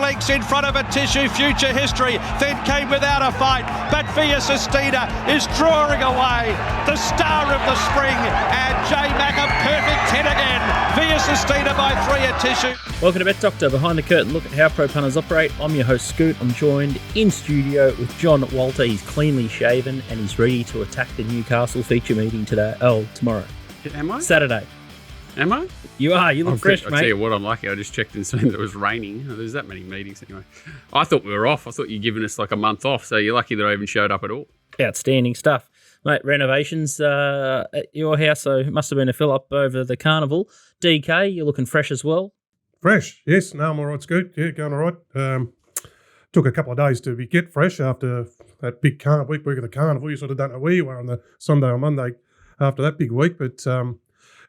lengths in front of a Tissue Future History, then came without a fight, but Via Sistina is drawing away the star of the spring, and J-Mac a perfect 10 again. Via Sistina by 3 at Tissue. Welcome to Bet Doctor, behind the curtain look at how pro punters operate. I'm your host Scoot. I'm joined in studio with John Walter. He's cleanly shaven and he's ready to attack the Newcastle feature meeting tomorrow. Am I? Saturday. Am I? You are. You look fresh, mate. I'll tell you what, I'm lucky. I just checked and seen that it was raining. There's that many meetings anyway. I thought we were off. I thought you'd given us like a month off, so you're lucky that I even showed up at all. Outstanding stuff. Mate, renovations at your house, so it must have been a fill-up over the Carnival. DK, you're looking fresh as well. Fresh, yes. No, I'm all right, Scoot. Yeah, going all right. Took a couple of days to get fresh after that big week of the Carnival. You sort of don't know where you were on the Sunday or Monday after that big week, but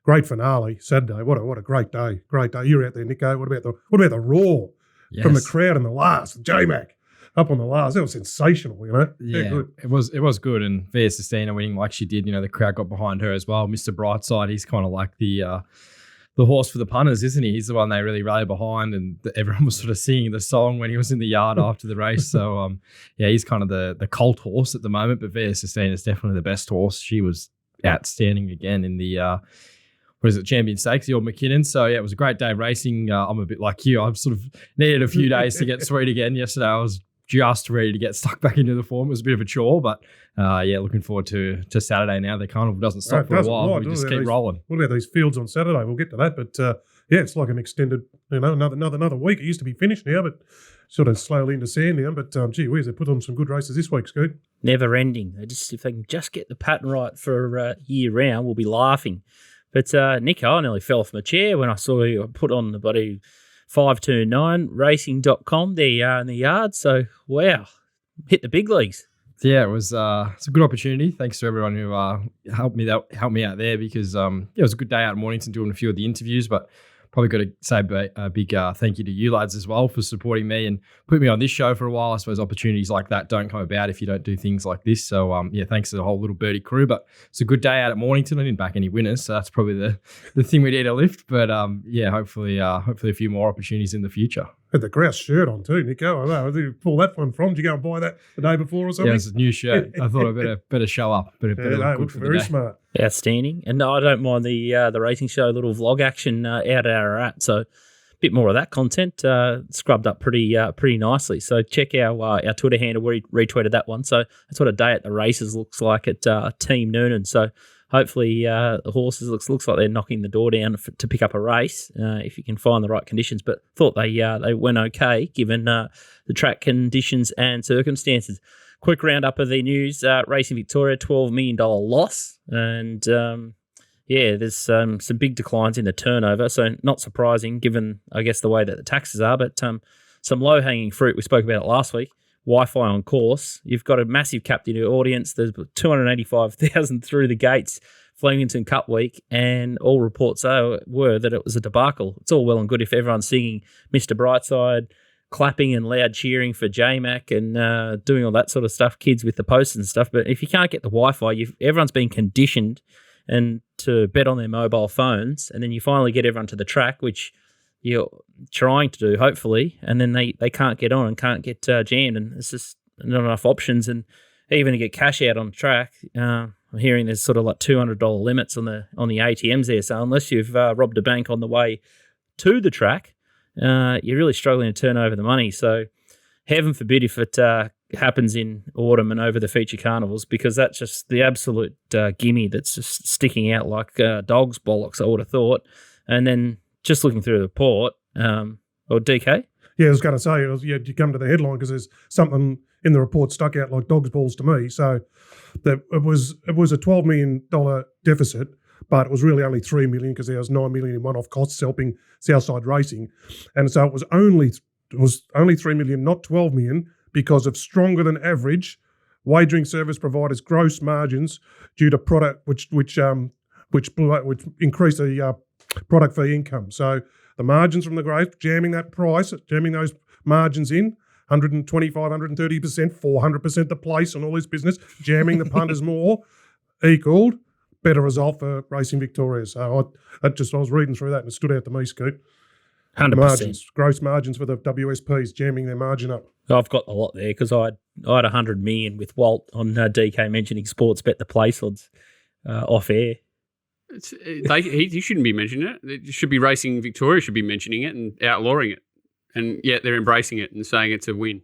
great finale Saturday. What a great day! Great day. You were out there, Nico. What about the roar from the crowd in the last? J-Mac up on the last. That was sensational. Yeah, good. It was good, and Via Sistina winning like she did. The crowd got behind her as well. Mr. Brightside, he's kind of like the horse for the punters, isn't he? He's the one they really rally behind, and everyone was sort of singing the song when he was in the yard after the race. So, he's kind of the cult horse at the moment, but Via Sistina is definitely the best horse. She was outstanding again in the Champion Stakes, the old McKinnon. So, it was a great day of racing. I'm a bit like you. I've sort of needed a few days to get sweet again. Yesterday, I was just ready to get stuck back into the form. It was a bit of a chore, but looking forward to Saturday now. The Carnival doesn't stop for a while. We just keep rolling. What about these fields on Saturday? We'll get to that, but it's like an extended, another week. It used to be finished now, but sort of slowly into Sandown. But gee whiz, they put on some good races this week, Scoot. Never ending. If they can just get the pattern right for year round, we'll be laughing. But Nico, I nearly fell off my chair when I saw you put on the bloody 529racing.com. There you are in the yard. So, wow, hit the big leagues. Yeah, it's a good opportunity. Thanks to everyone who helped me out there because it was a good day out in Mornington doing a few of the interviews, but probably got to say a big thank you to you lads as well for supporting me and putting me on this show for a while. I suppose opportunities like that don't come about if you don't do things like this. So, thanks to the whole Little Birdie crew. But it's a good day out at Mornington. I didn't back any winners, so that's probably the thing we need to lift. But, hopefully a few more opportunities in the future. Had the grouse shirt on too, Nico. I know. Where did you pull that one from? Did you go and buy that the day before or something? Yeah, it's a new shirt. I thought I better show up. Better look good for the day. Very smart. Outstanding. And I don't mind the racing show little vlog action out at Ararat. So a bit more of that content scrubbed up pretty nicely. So check our Twitter handle. We retweeted that one. So that's what a day at the races looks like at Team Noonan. So hopefully the horses looks like they're knocking the door down to pick up a race if you can find the right conditions. But thought they went okay given the track conditions and circumstances. Quick roundup of the news. Racing Victoria, $12 million loss. And, there's some big declines in the turnover. So not surprising given, I guess, the way that the taxes are. But some low-hanging fruit. We spoke about it last week. Wi-Fi on course. You've got a massive captive audience. There's 285,000 through the gates Flemington Cup week, and all reports were that it was a debacle. It's all well and good if everyone's singing Mr. Brightside, clapping and loud cheering for J-Mac and doing all that sort of stuff, kids with the posters and stuff. But if you can't get the Wi-Fi, everyone's been conditioned and to bet on their mobile phones, and then you finally get everyone to the track, which you're trying to do, hopefully, and then they can't get on and can't get jammed, and it's just not enough options. And even to get cash out on the track, I'm hearing there's sort of like $200 limits on the ATMs there. So unless you've robbed a bank on the way to the track, you're really struggling to turn over the money. So heaven forbid if it happens in autumn and over the feature carnivals, because that's just the absolute gimme that's just sticking out like dog's bollocks, I would have thought. And then just looking through the report, or DK? Yeah, I was going to say, you come to the headline because there's something in the report stuck out like dog's balls to me. So it was a $12 million deficit, but it was really only $3 million because there was $9 million in one-off costs helping Southside Racing. And so it was only $3 million, not $12 million, because of stronger than average wagering service providers' gross margins due to product which increased the product fee income. So the margins from the growth, jamming those margins in, 125, 130%, 400% the place on all this business, jamming the punters more, equaled better result for Racing Victoria. So I was reading through that and it stood out to me, Scoot. 100%. Margins, gross margins for the WSPs, jamming their margin up. I've got a lot there because I had 100 million with Walt on DK mentioning sports bet the place odds off air. He shouldn't be mentioning it. It should be Racing Victoria should be mentioning it and outlawing it, and yet they're embracing it and saying it's a win.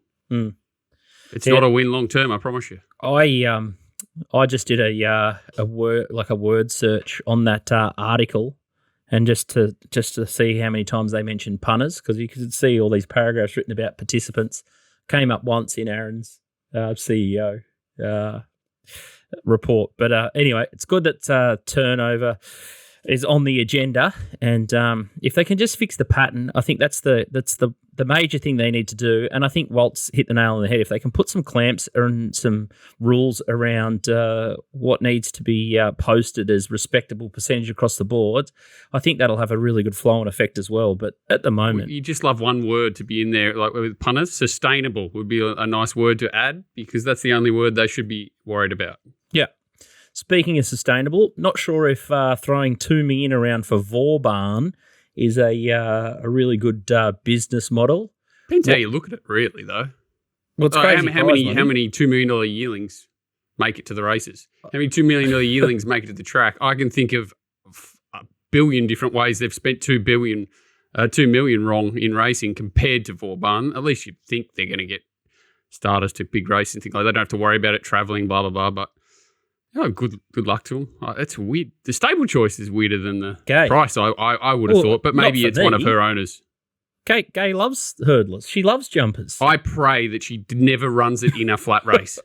It's not a win long term, I promise you. I just did a word search on that article, and just to see how many times they mentioned punters, because you could see all these paragraphs written about participants. Came up once in Aaron's CEO report, but anyway, it's good that turnover is on the agenda, and if they can just fix the pattern, I think that's the major thing they need to do. And I think Walt's hit the nail on the head. If they can put some clamps and some rules around what needs to be posted as respectable percentage across the board, I think that'll have a really good flow and effect as well. But at the moment, you just love one word to be in there, like with punters. Sustainable would be a nice word to add, because that's the only word they should be worried about. Yeah. Speaking of sustainable, not sure if throwing $2 million around for Vauban is a really good business model. Depends how you look at it, really, though. Well, it's crazy. How many $2 million yearlings make it to the races? How many $2 million yearlings make it to the track? I can think of a billion different ways they've spent $2 million wrong in racing compared to Vauban. At least you'd think they're going to get starters to big races and things like that. They don't have to worry about it travelling, blah, blah, blah. But good luck to them. That's weird. The stable choice is weirder than the price, I would have thought, but maybe it's one of her owners. Gay loves hurdlers. She loves jumpers. I pray that she never runs it in a flat race.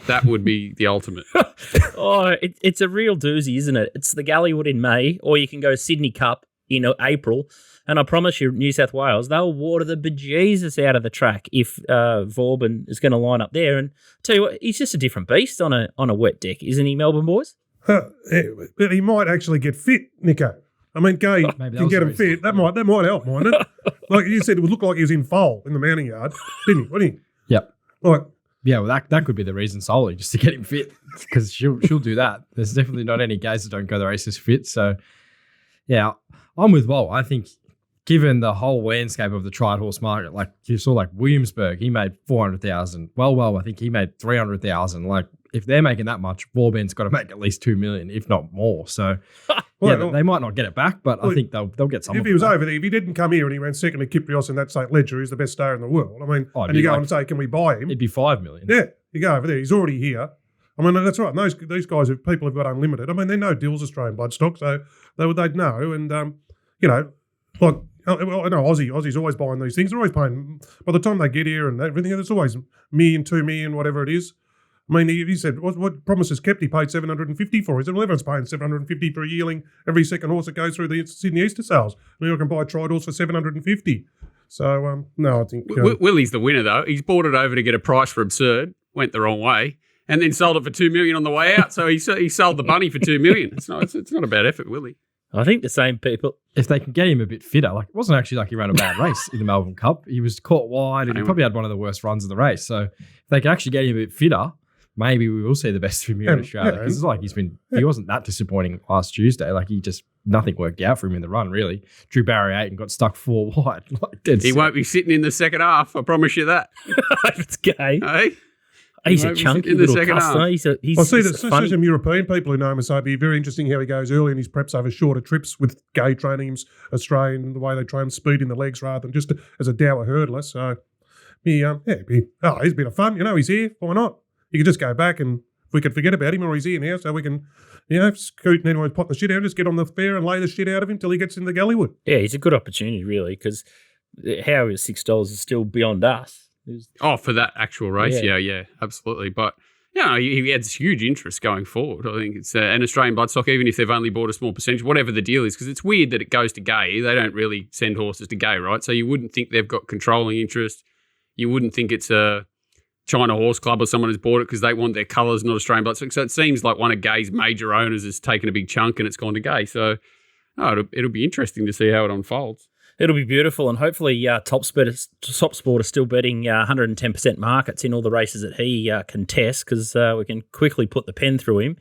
That would be the ultimate. It's a real doozy, isn't it? It's the Galleywood in May, or you can go Sydney Cup in April. And I promise you, New South Wales, they'll water the bejesus out of the track if Vauban is going to line up there. And tell you what, he's just a different beast on a wet deck, isn't he, Melbourne boys? But he might actually get fit, Nico. I mean, Gay can get him fit. That might help, mightn't it? Like you said, it would look like he was in foal in the mounting yard, didn't he? Wouldn't he? Yep. Like, yeah, well, that could be the reason solely, just to get him fit, because she'll do that. There's definitely not any guys that don't go the races fit. So, yeah, I'm with Walt. I think, given the whole landscape of the tried horse market, like you saw, like Williamsburg, he made 400,000. Well, I think he made 300,000. Like, if they're making that much, Vauban's got to make at least 2 million, if not more. So, they might not get it back, but I think they'll get some. If he was over there, if he didn't come here and he ran second to Kyprios in that St. Ledger, who's the best stayer in the world. I mean, and you go and say, can we buy him? It'd be 5 million. Yeah, you go over there. He's already here. I mean, that's right. And these guys, people have got unlimited. I mean, they know Dill's Australian bloodstock, so they'd know. And, like, I know Aussie's always buying these things. They're always paying, by the time they get here and everything, it's always million, 2 million, whatever it is. I mean, he said, what promises kept? He paid 750 for. He said, well, everyone's paying 750 for a yearling every second horse that goes through the Sydney Easter sales. And you can buy a tried horse for 750. So, no, I think... Willie's the winner, though. He's bought it over to get a price for absurd, went the wrong way, and then sold it for 2 million on the way out. So he sold the bunny for 2 million. It's not a bad effort, Willie. I think the same people. If they can get him a bit fitter, like, it wasn't actually like he ran a bad race in the Melbourne Cup. He was caught wide and he probably had one of the worst runs of the race. So if they can actually get him a bit fitter, maybe we will see the best of him here in Australia. Because it's like he wasn't that disappointing last Tuesday. Like, nothing worked out for him in the run, really. Drew barrier 8 and got stuck 4 wide. He won't be sitting in the second half, I promise you that. If it's Gay. Hey? He's a chunky little customer. I see some European people who know him and say it'd be very interesting how he goes early in his preps over shorter trips with Gay training him Australian, the way they train speed in the legs rather than just as a dour hurdler. So, he's a bit of fun. He's here. Why not? You can just go back and we can forget about him, or he's here now, so we can, scoot and anyone's potting the shit out, just get on the fair and lay the shit out of him till he gets in the Galleywood. Yeah, he's a good opportunity, really, because how is $6 is still beyond us. For that actual race, yeah, absolutely. But he adds huge interest going forward. I think it's an Australian bloodstock, even if they've only bought a small percentage, whatever the deal is, because it's weird that it goes to Gay. They don't really send horses to Gay, right? So you wouldn't think they've got controlling interest. You wouldn't think it's a China Horse Club or someone who's bought it because they want their colours, not Australian bloodstock. So it seems like one of Gay's major owners has taken a big chunk and it's gone to Gay. So it'll be interesting to see how it unfolds. It'll be beautiful, and hopefully TopSport is still betting 110% markets in all the races that he contests, because we can quickly put the pen through him.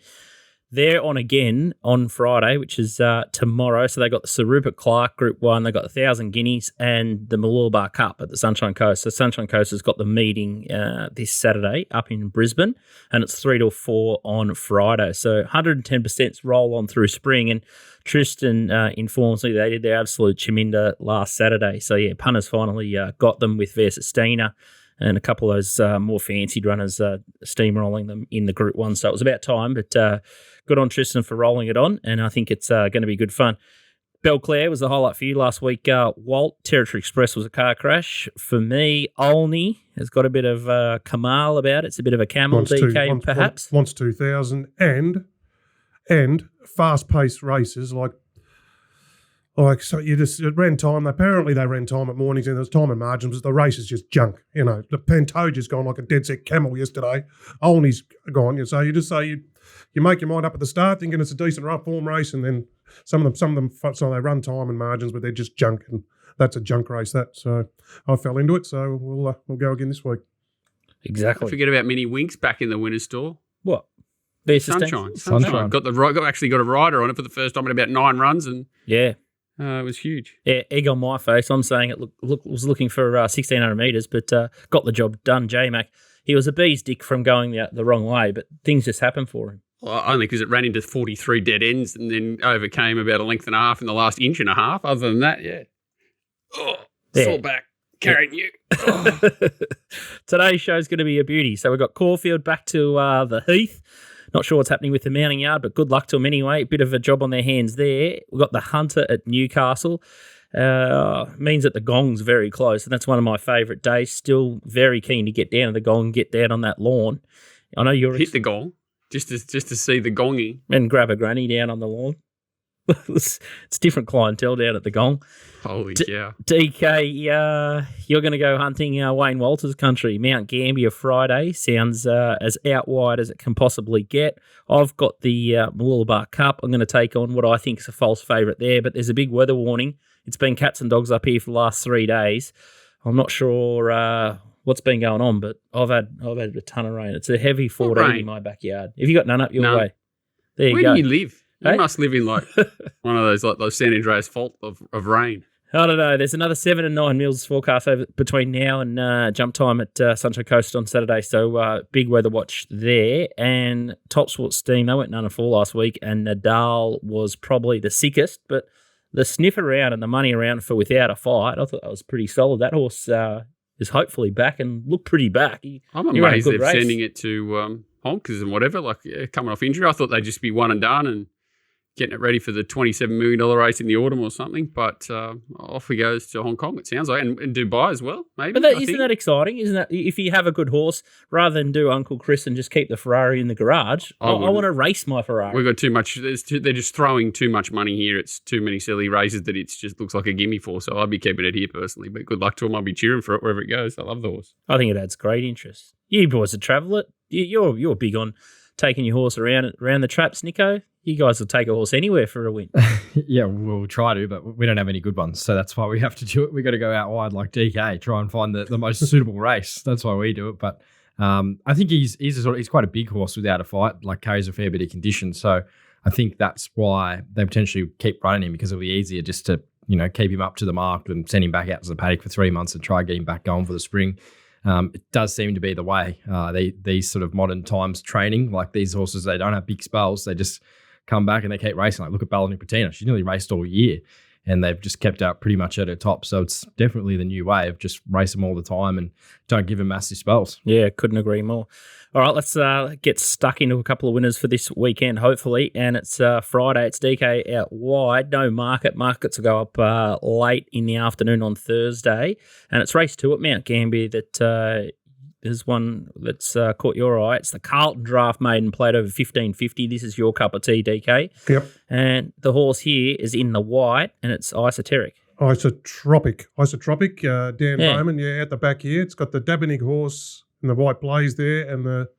they're on again on Friday, which is tomorrow. So they got the Sir Rupert Clarke Group 1, they got the 1,000 Guineas and the Mooloolaba Cup at the Sunshine Coast. So Sunshine Coast has got the meeting this Saturday up in Brisbane, and it's 3 till 4 on Friday. So 110% roll on through spring, and Tristan informs me they did their absolute chiminda last Saturday. So yeah, punters finally got them with Versestina and a couple of those more fancied runners steamrolling them in the Group 1. So it was about time, but good on Tristan for rolling it on, and I think it's going to be good fun. Belclair was the highlight for you last week. Walt, Territory Express was a car crash. For me, Olney has got a bit of Kamal about it. It's a bit of a camel DK, perhaps. Wants 2,000 and fast-paced races like so you just it ran time. Apparently they ran time at mornings and there's time and margins, but the race is just junk. You know, the Pantoja's gone like a dead set camel yesterday. Olney's gone. So you just say you make your mind up at the start, thinking it's a decent rough form race, and then some of them so they run time and margins, but they're just junk, and that's a junk race. So I fell into it. So we'll go again this week. Exactly. Don't forget about Mini Winks back in the winner's store. What? Sunshine. Got a rider on it for the first time in about 9 runs, and yeah. It was huge. Yeah, egg on my face. I'm saying it was looking for 1,600 metres, but got the job done. J-Mac, he was a bee's dick from going the wrong way, but things just happened for him. Well, only because it ran into 43 dead ends and then overcame about a length and a half in the last inch and a half. Other than that, yeah. Oh, sore back. Carrying you. Oh. Today's show's going to be a beauty. So we've got Caulfield back to the Heath. Not sure what's happening with the mounting yard, but good luck to them anyway. Bit of a job on their hands there. We've got the Hunter at Newcastle. Means that the Gong's very close, and that's one of my favourite days. Still very keen to get down to the Gong, get down on that lawn. I know you're hit the Gong just to see the Gongy and grab a granny down on the lawn. It's different clientele down at the Gong. Holy cow. DK, you're going to go hunting Wayne Walters country. Mount Gambier Friday sounds as out wide as it can possibly get. I've got the Mooloolaba Cup. I'm going to take on what I think is a false favourite there, but there's a big weather warning. It's been cats and dogs up here for the last 3 days. I'm not sure what's been going on, but I've had a ton of rain. It's a heavy 14 in my backyard. Have you got none up your way? There you go. Where do you live? You must live in like one of those San Andreas fault of rain. I don't know. There's another 7 and 9 mils forecast over between now and jump time at Sunshine Coast on Saturday. So big weather watch there. And TopSport Steam, they went none and 4 last week, and Nadal was probably the sickest. But the sniff around and the money around for Without a Fight, I thought that was pretty solid. That horse is hopefully back and looked pretty back. I'm amazed they're sending it to honkers and whatever, like coming off injury. I thought they'd just be one and done and getting it ready for the $27 million race in the autumn or something, but off he goes to Hong Kong, it sounds like, and Dubai as well, maybe. But isn't that exciting? Isn't that, if you have a good horse, rather than do Uncle Chris and just keep the Ferrari in the garage, I want to race my Ferrari. We've got too much, they're just throwing too much money here. It's too many silly races that it just looks like a gimme for, so I'd be keeping it here personally, but good luck to him. I'll be cheering for it wherever it goes. I love the horse. I think it adds great interest. You boys would travel it. You're big on taking your horse around the traps, Nico. You guys will take a horse anywhere for a win. Yeah, we'll try to, but we don't have any good ones. So that's why we have to do it. We got to go out wide like DK, try and find the most suitable race. That's why we do it. But I think he's quite a big horse Without a Fight, like carries a fair bit of condition. So I think that's why they potentially keep running him, because it'll be easier just to, keep him up to the mark and send him back out to the paddock for 3 months and try and get him back going for the spring. It does seem to be the way. These sort of modern times training, like these horses, they don't have big spells. They just come back and they keep racing. Like look at Bella Nicotina. She's nearly raced all year and they've just kept out pretty much at her top. So it's definitely the new way of just race them all the time and don't give them massive spells. Yeah, couldn't agree more. All right, let's get stuck into a couple of winners for this weekend, hopefully. And it's Friday. It's DK out wide. No market. Markets will go up late in the afternoon on Thursday. And it's race 2 at Mount Gambier that is one that's caught your eye. It's the Carlton Draft Maiden, played over 15.50. This is your cup of tea, DK. Yep. And the horse here is in the white, and it's Isoteric. Isotropic. Dan Bowman, at the back here. It's got the Dabinig horse and the white blaze there, and the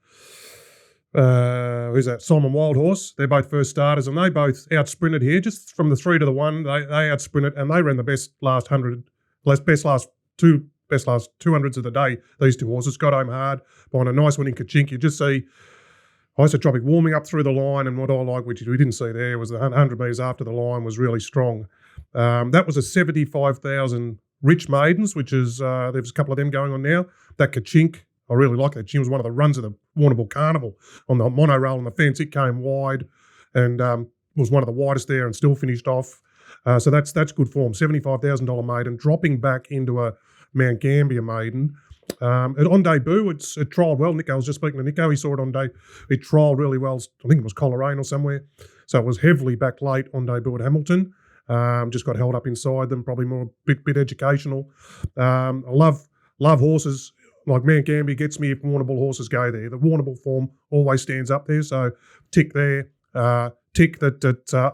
who's that? Simon Wild horse. They're both first starters, and they both out-sprinted here. Just from the 3 to the 1, they out-sprinted, and they ran the best last 200s of the day. These two horses got home hard behind a nice winning Kachink. You just see isotropic warming up through the line, and what I like, which we didn't see there, was the 100 metres after the line was really strong. That was a 75,000 Rich Maidens, which is there's a couple of them going on now. That Kachink, I really like that. She was one of the runs of the Warrnambool Carnival on the monorail on the fence. It came wide and was one of the widest there and still finished off. So that's good form. $75,000 maiden, dropping back into a Mount Gambier maiden. On debut, it trialled well. Nico, I was just speaking to Nico. He saw it on day. It trialled really well. I think it was Coleraine or somewhere. So it was heavily back late on debut at Hamilton. Just got held up inside them, probably more bit educational. I love horses. Like Mount Gambier gets me if Warrnambool horses go there. The Warrnambool form always stands up there. So tick there. Tick that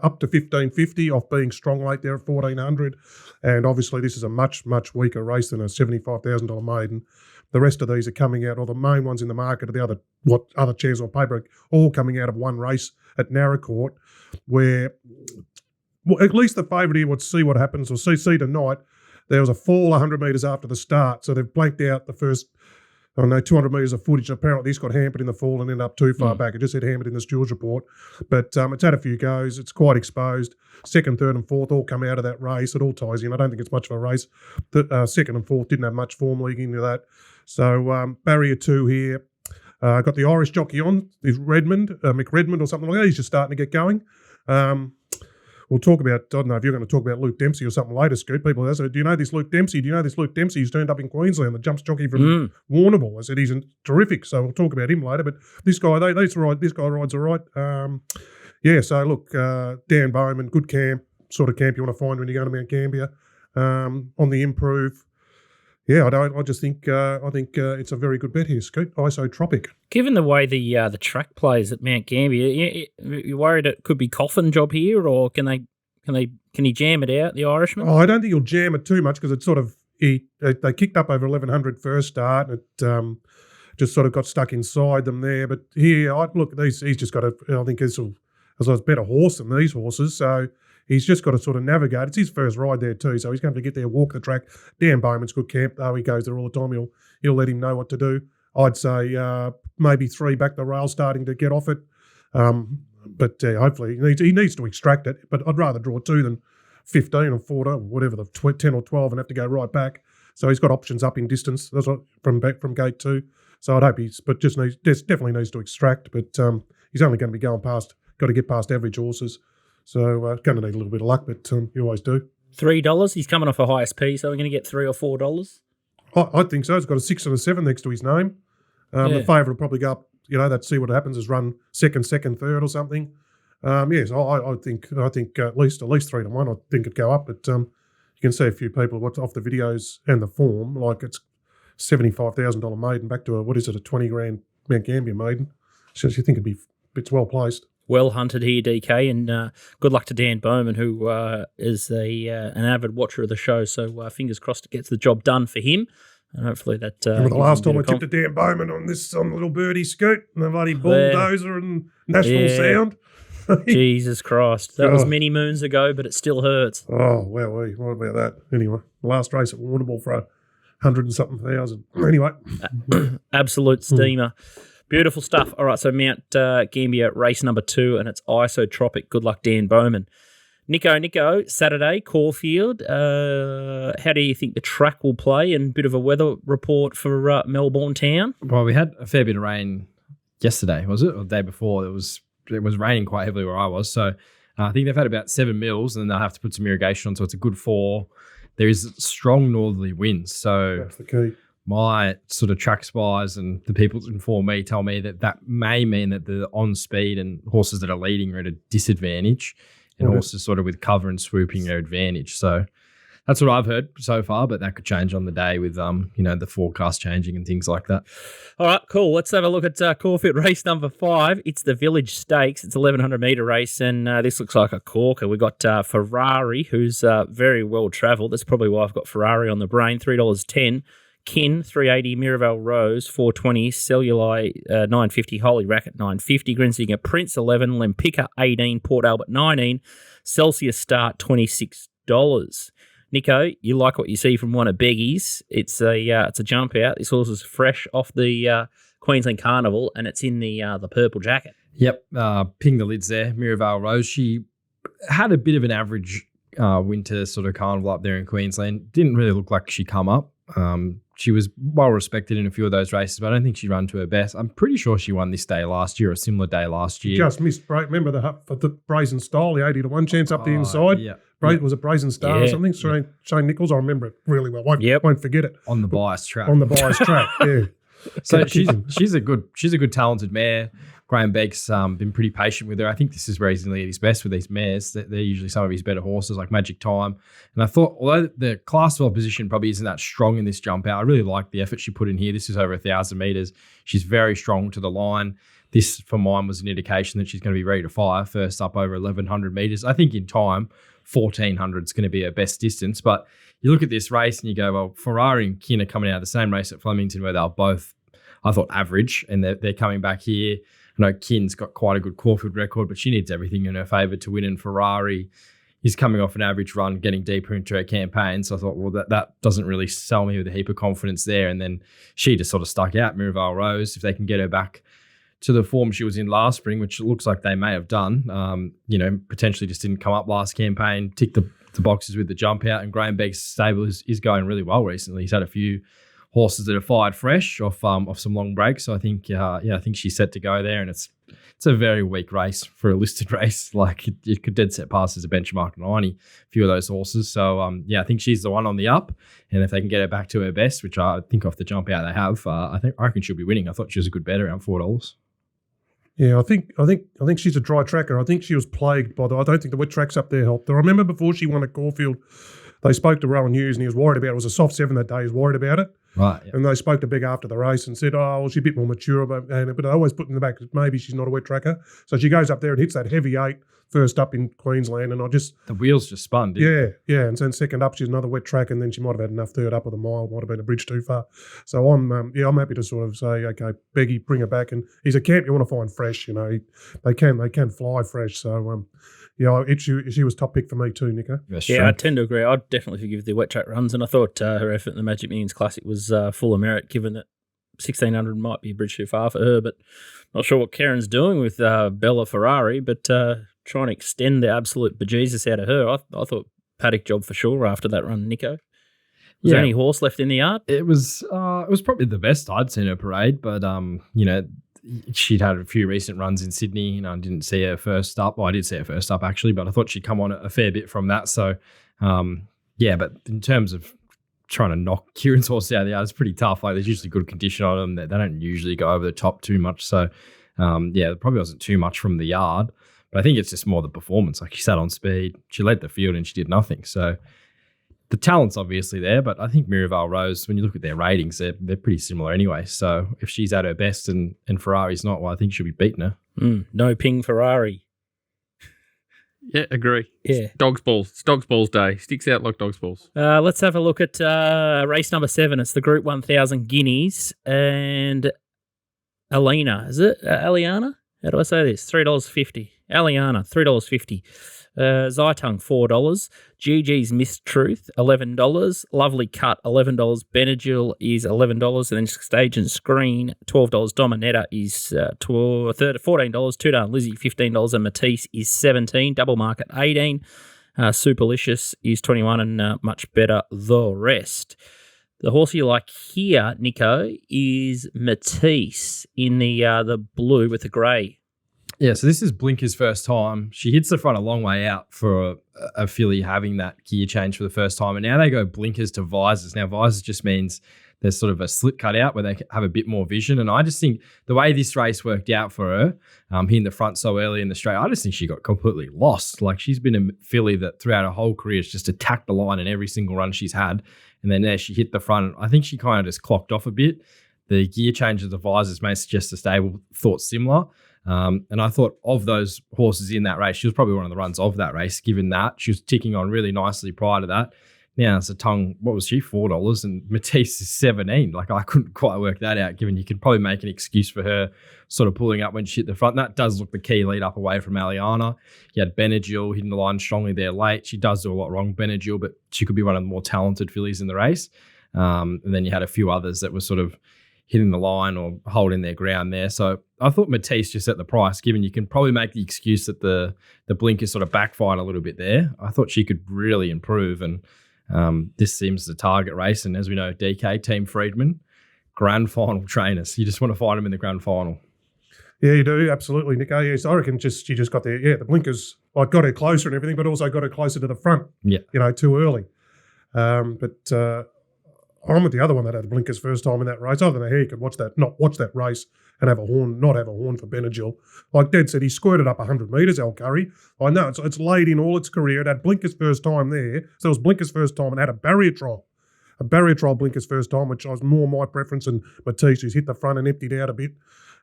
up to 1550 off being strong late there at 1400. And obviously this is a much, much weaker race than a $75,000 maiden. The rest of these are coming out, or the main ones in the market are the other chairs on paper, all coming out of one race at Narracourt, where at least the favourite here would see what happens, or see tonight. There was a fall 100 metres after the start, so they've blanked out the first 200 metres of footage. Apparently this got hampered in the fall and ended up too far back. It just said hampered in the stewards report. But it's had a few goes. It's quite exposed. Second, third and fourth all come out of that race. It all ties in. I don't think it's much of a race. Second and fourth didn't have much form leading into that. So barrier 2 here. Got the Irish jockey on, is McRedmond or something like that. He's just starting to get going. We'll talk about, I don't know if you're going to talk about Luke Dempsey or something later, Scoot. People ask, do you know this Luke Dempsey? Do you know this Luke Dempsey? He's turned up in Queensland, the jumps jockey from Warrnambool. I said he's terrific, so we'll talk about him later. But this guy, this guy rides all right. So look, Dan Bowman, good camp, sort of camp you want to find when you go to Mount Gambier. On the improve. Yeah, I just think it's a very good bet here, Scoot. Isotropic. Given the way the track plays at Mount Gambier, you worried it could be coffin job here, or can he jam it out, the Irishman? Oh, I don't think he'll jam it too much because it's sort of they kicked up over 1100 first start. And it just sort of got stuck inside them there. But here, he's just got I think he's a better horse than these horses, so. He's just got to sort of navigate. It's his first ride there too, so he's going to get there, walk the track. Dan Bowman's good camp, though. He goes there all the time. He'll let him know what to do. I'd say maybe 3 back the rail, starting to get off it. But hopefully he needs to extract it. But I'd rather draw 2 than 15 or 14 or whatever, the 10 or 12, and have to go right back. So he's got options up in distance. That's what, from gate 2. So I'd hope definitely needs to extract. But he's only going to be got to get past average horses. So going to need a little bit of luck, but you always do. $3. He's coming off a high SP, so we're going to get $3 or $4. I think so. It's got a 6 and a 7 next to his name. The favourite will probably go up. Let's see what happens. Is run second, third, or something. Yes, I think at least 3 to 1. I think it'd go up, but you can see a few people what's off the videos and the form. Like it's $75,000 maiden back to a $20,000 Mount Gambier maiden. So you think it's well placed. Well hunted here, DK, and good luck to Dan Bowman, who is an avid watcher of the show. So fingers crossed it gets the job done for him, and hopefully that. Remember the last time I tipped a Dan Bowman on Little Birdie Scoot, and the bloody bulldozer and National Sound. Jesus Christ, that was many moons ago, but it still hurts. Oh well, what about that? Anyway, the last race at Warrnambool for 100 and something thousand. Anyway, absolute steamer. Beautiful stuff. All right, so Mount Gambier, race number 2, and it's Isotropic. Good luck, Dan Bowman. Nico, Saturday, Caulfield. How do you think the track will play? And a bit of a weather report for Melbourne town. Well, we had a fair bit of rain yesterday, was it? Or the day before. It was raining quite heavily where I was. So I think they've had about 7 mils, and then they'll have to put some irrigation on, so it's a good 4. There is strong northerly winds, so that's the key. My sort of track spies and the people that inform me tell me that may mean that the on speed and horses that are leading are at a disadvantage, and horses sort of with cover and swooping are advantage. So that's what I've heard so far, but that could change on the day with the forecast changing and things like that. All right, cool. Let's have a look at Caulfield race number 5. It's the Village Stakes. It's a 1,100 metre race, and this looks like a corker. We've got Ferrari, who's very well travelled. That's probably why I've got Ferrari on the brain. $3.10. Kin, 380, Miraval Rose, 420, Celluli, 950, Holy Racket, 950, Grinsinger Prince, 11, Lempica, 18, Port Albert, 19, Celsius Start, $26. Nico, you like what you see from one of Beggy's. It's a jump out. This horse is fresh off the Queensland Carnival, and it's in the purple jacket. Yep, ping the lids there. Mirabelle Rose. She had a bit of an average winter sort of carnival up there in Queensland. Didn't really look like she'd come up. She was well respected in a few of those races, but I don't think she ran to her best. I'm pretty sure she won this day last year, or a similar day last year. Just missed. Remember the Brazen Style, the 80-1 chance up the inside. Yeah. Was it Brazen Star or something? Shane Nichols. I remember it really well. Won't forget it. On the bias track. Yeah. So she's a good talented mare. Graham Begg's been pretty patient with her. I think this is where he's at his best with these mares. They're usually some of his better horses, like Magic Time. And I thought, although the class 12 position probably isn't that strong in this jump out, I really like the effort she put in here. This is over 1,000 metres. She's very strong to the line. This, for mine, was an indication that she's going to be ready to fire first up over 1,100 metres. I think in time, 1,400 is going to be her best distance. But you look at this race and you go, well, Ferrari and Kin are coming out of the same race at Flemington where they were both, I thought, average, and they're coming back here. I know Kin's got quite a good Caulfield record, but she needs everything in her favour to win. And Ferrari is coming off an average run, getting deeper into her campaign. So I thought, well, that doesn't really sell me with a heap of confidence there. And then she just sort of stuck out, Mirabelle Rose. If they can get her back to the form she was in last spring, which it looks like they may have done, potentially just didn't come up last campaign, tick the boxes with the jump out. And Graham Begg's stable is going really well recently. He's had a few horses that have fired fresh off some long breaks. So I think I think she's set to go there, and it's a very weak race for a listed race. Like it could dead set pass as a benchmark 90, a few of those horses. So I think she's the one on the up, and if they can get her back to her best, which I think off the jump out they have, I reckon she'll be winning. I thought she was a good bet around $4. Yeah, I think she's a dry tracker. I think she was plagued by I don't think the wet tracks up there helped. I remember before she won at Caulfield, they spoke to Rowan Hughes and he was worried about it. It was a soft 7 that day. He was worried about it. Right. Yeah. And they spoke to Beg after the race and said, oh, well, she's a bit more mature. But I always put in the back, maybe she's not a wet tracker. So she goes up there and hits that heavy 8 first up in Queensland. And the wheels just spun, didn't Yeah. And then second up, she's another wet track. And then she might have had enough third up of the mile. Might have been a bridge too far. So I'm happy to sort of say, okay, Beggy, bring her back. And he's a camp you want to find fresh. They can fly fresh. So, she was top pick for me too, Nico. I tend to agree. I'd definitely forgive the wet track runs, and I thought her effort in the Magic Millions Classic was full of merit, given that 1,600 might be a bridge too far for her. But not sure what Karen's doing with Bella Ferrari, but trying to extend the absolute bejesus out of her. I thought paddock job for sure after that run, Nico. Was there any horse left in the yard? It was probably the best I'd seen her parade, but she'd had a few recent runs in Sydney. I didn't see her first up. Well, I did see her first up actually, but I thought she'd come on a fair bit from that. So, but in terms of trying to knock Kieran's horse out of the yard, it's pretty tough. Like there's usually good condition on them. They don't usually go over the top too much. So, there probably wasn't too much from the yard, but I think it's just more the performance. Like she sat on speed, she led the field and she did nothing. So the talent's obviously there, but I think Mirabelle Rose, when you look at their ratings, they're pretty similar anyway. So if she's at her best and Ferrari's not, well, I think she'll be beating her. No ping Ferrari. Yeah, agree. Yeah. Dog's balls. It's Dog's balls day. Sticks out like dog's balls. Let's have a look at race number 7. It's the Group 1000 Guineas, and Alina. Is it Aliana? How do I say this? $3.50. Aliana, $3.50. Zaitung, $4. GG's Missed Truth, $11. Lovely Cut, $11. Benadryl is $11. And then Stage and Screen, $12. Dominetta is $14. Two Darn Lizzie, $15. And Matisse is $17. Double Market, $18. Superlicious is $21. And Much Better the rest. The horse you like here, Nico, is Matisse in the blue with the grey. Yeah, so this is Blinker's first time. She hits the front a long way out for a filly having that gear change for the first time. And now they go blinkers to visors. Now, visors just means there's sort of a slit cut out where they have a bit more vision. And I just think the way this race worked out for her, hitting the front so early in the straight, I just think she got completely lost. Like she's been a filly that throughout her whole career has just attacked the line in every single run she's had. And then there she hit the front. I think she kind of just clocked off a bit. The gear change of the visors may suggest the stable thought similar. And I thought of those horses in that race, she was probably one of the runs of that race, given that. She was ticking on really nicely prior to that. Now, it's a tongue, what was she, $4? And Matisse is $17. Like, I couldn't quite work that out, given you could probably make an excuse for her sort of pulling up when she hit the front. That does look the key lead up away from Aliana. You had Benadryl hitting the line strongly there late. She does do a lot wrong, Benadryl, but she could be one of the more talented fillies in the race. And then you had a few others that were sort of hitting the line or holding their ground there. So I thought Matisse just at the price, given you can probably make the excuse that the blinkers sort of backfired a little bit there. I thought she could really improve, and this seems the target race. And as we know, DK, Team Friedman, grand final trainers. You just want to find them in the grand final. Yeah, you do, absolutely, Nico. Yes, I reckon she just got there. Yeah, the blinkers got her closer and everything, but also got her closer to the front. Yeah, too early. But I'm with the other one that had the blinkers first time in that race. I don't know how you could not watch that race and not have a horn for Benadryl. Like Dad said, he squirted up 100 metres, Al Curry. I know it's late in all its career. It had blinkers first time there. So it was blinkers first time and had a barrier trial. A barrier trial blinkers first time, which was more my preference than Matisse, who's hit the front and emptied out a bit.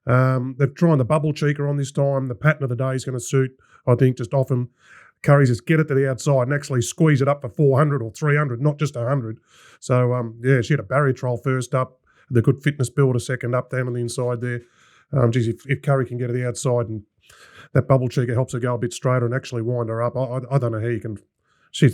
They're trying the bubble cheeker on this time. The pattern of the day is going to suit, I think, just often. Curry's just get it to the outside and actually squeeze it up for 400 or 300, not just 100. So, she had a barrier trial first up, the good fitness builder second up down on the inside there. If Curry can get to the outside and that bubble cheeker helps her go a bit straighter and actually wind her up, I don't know how you can. She was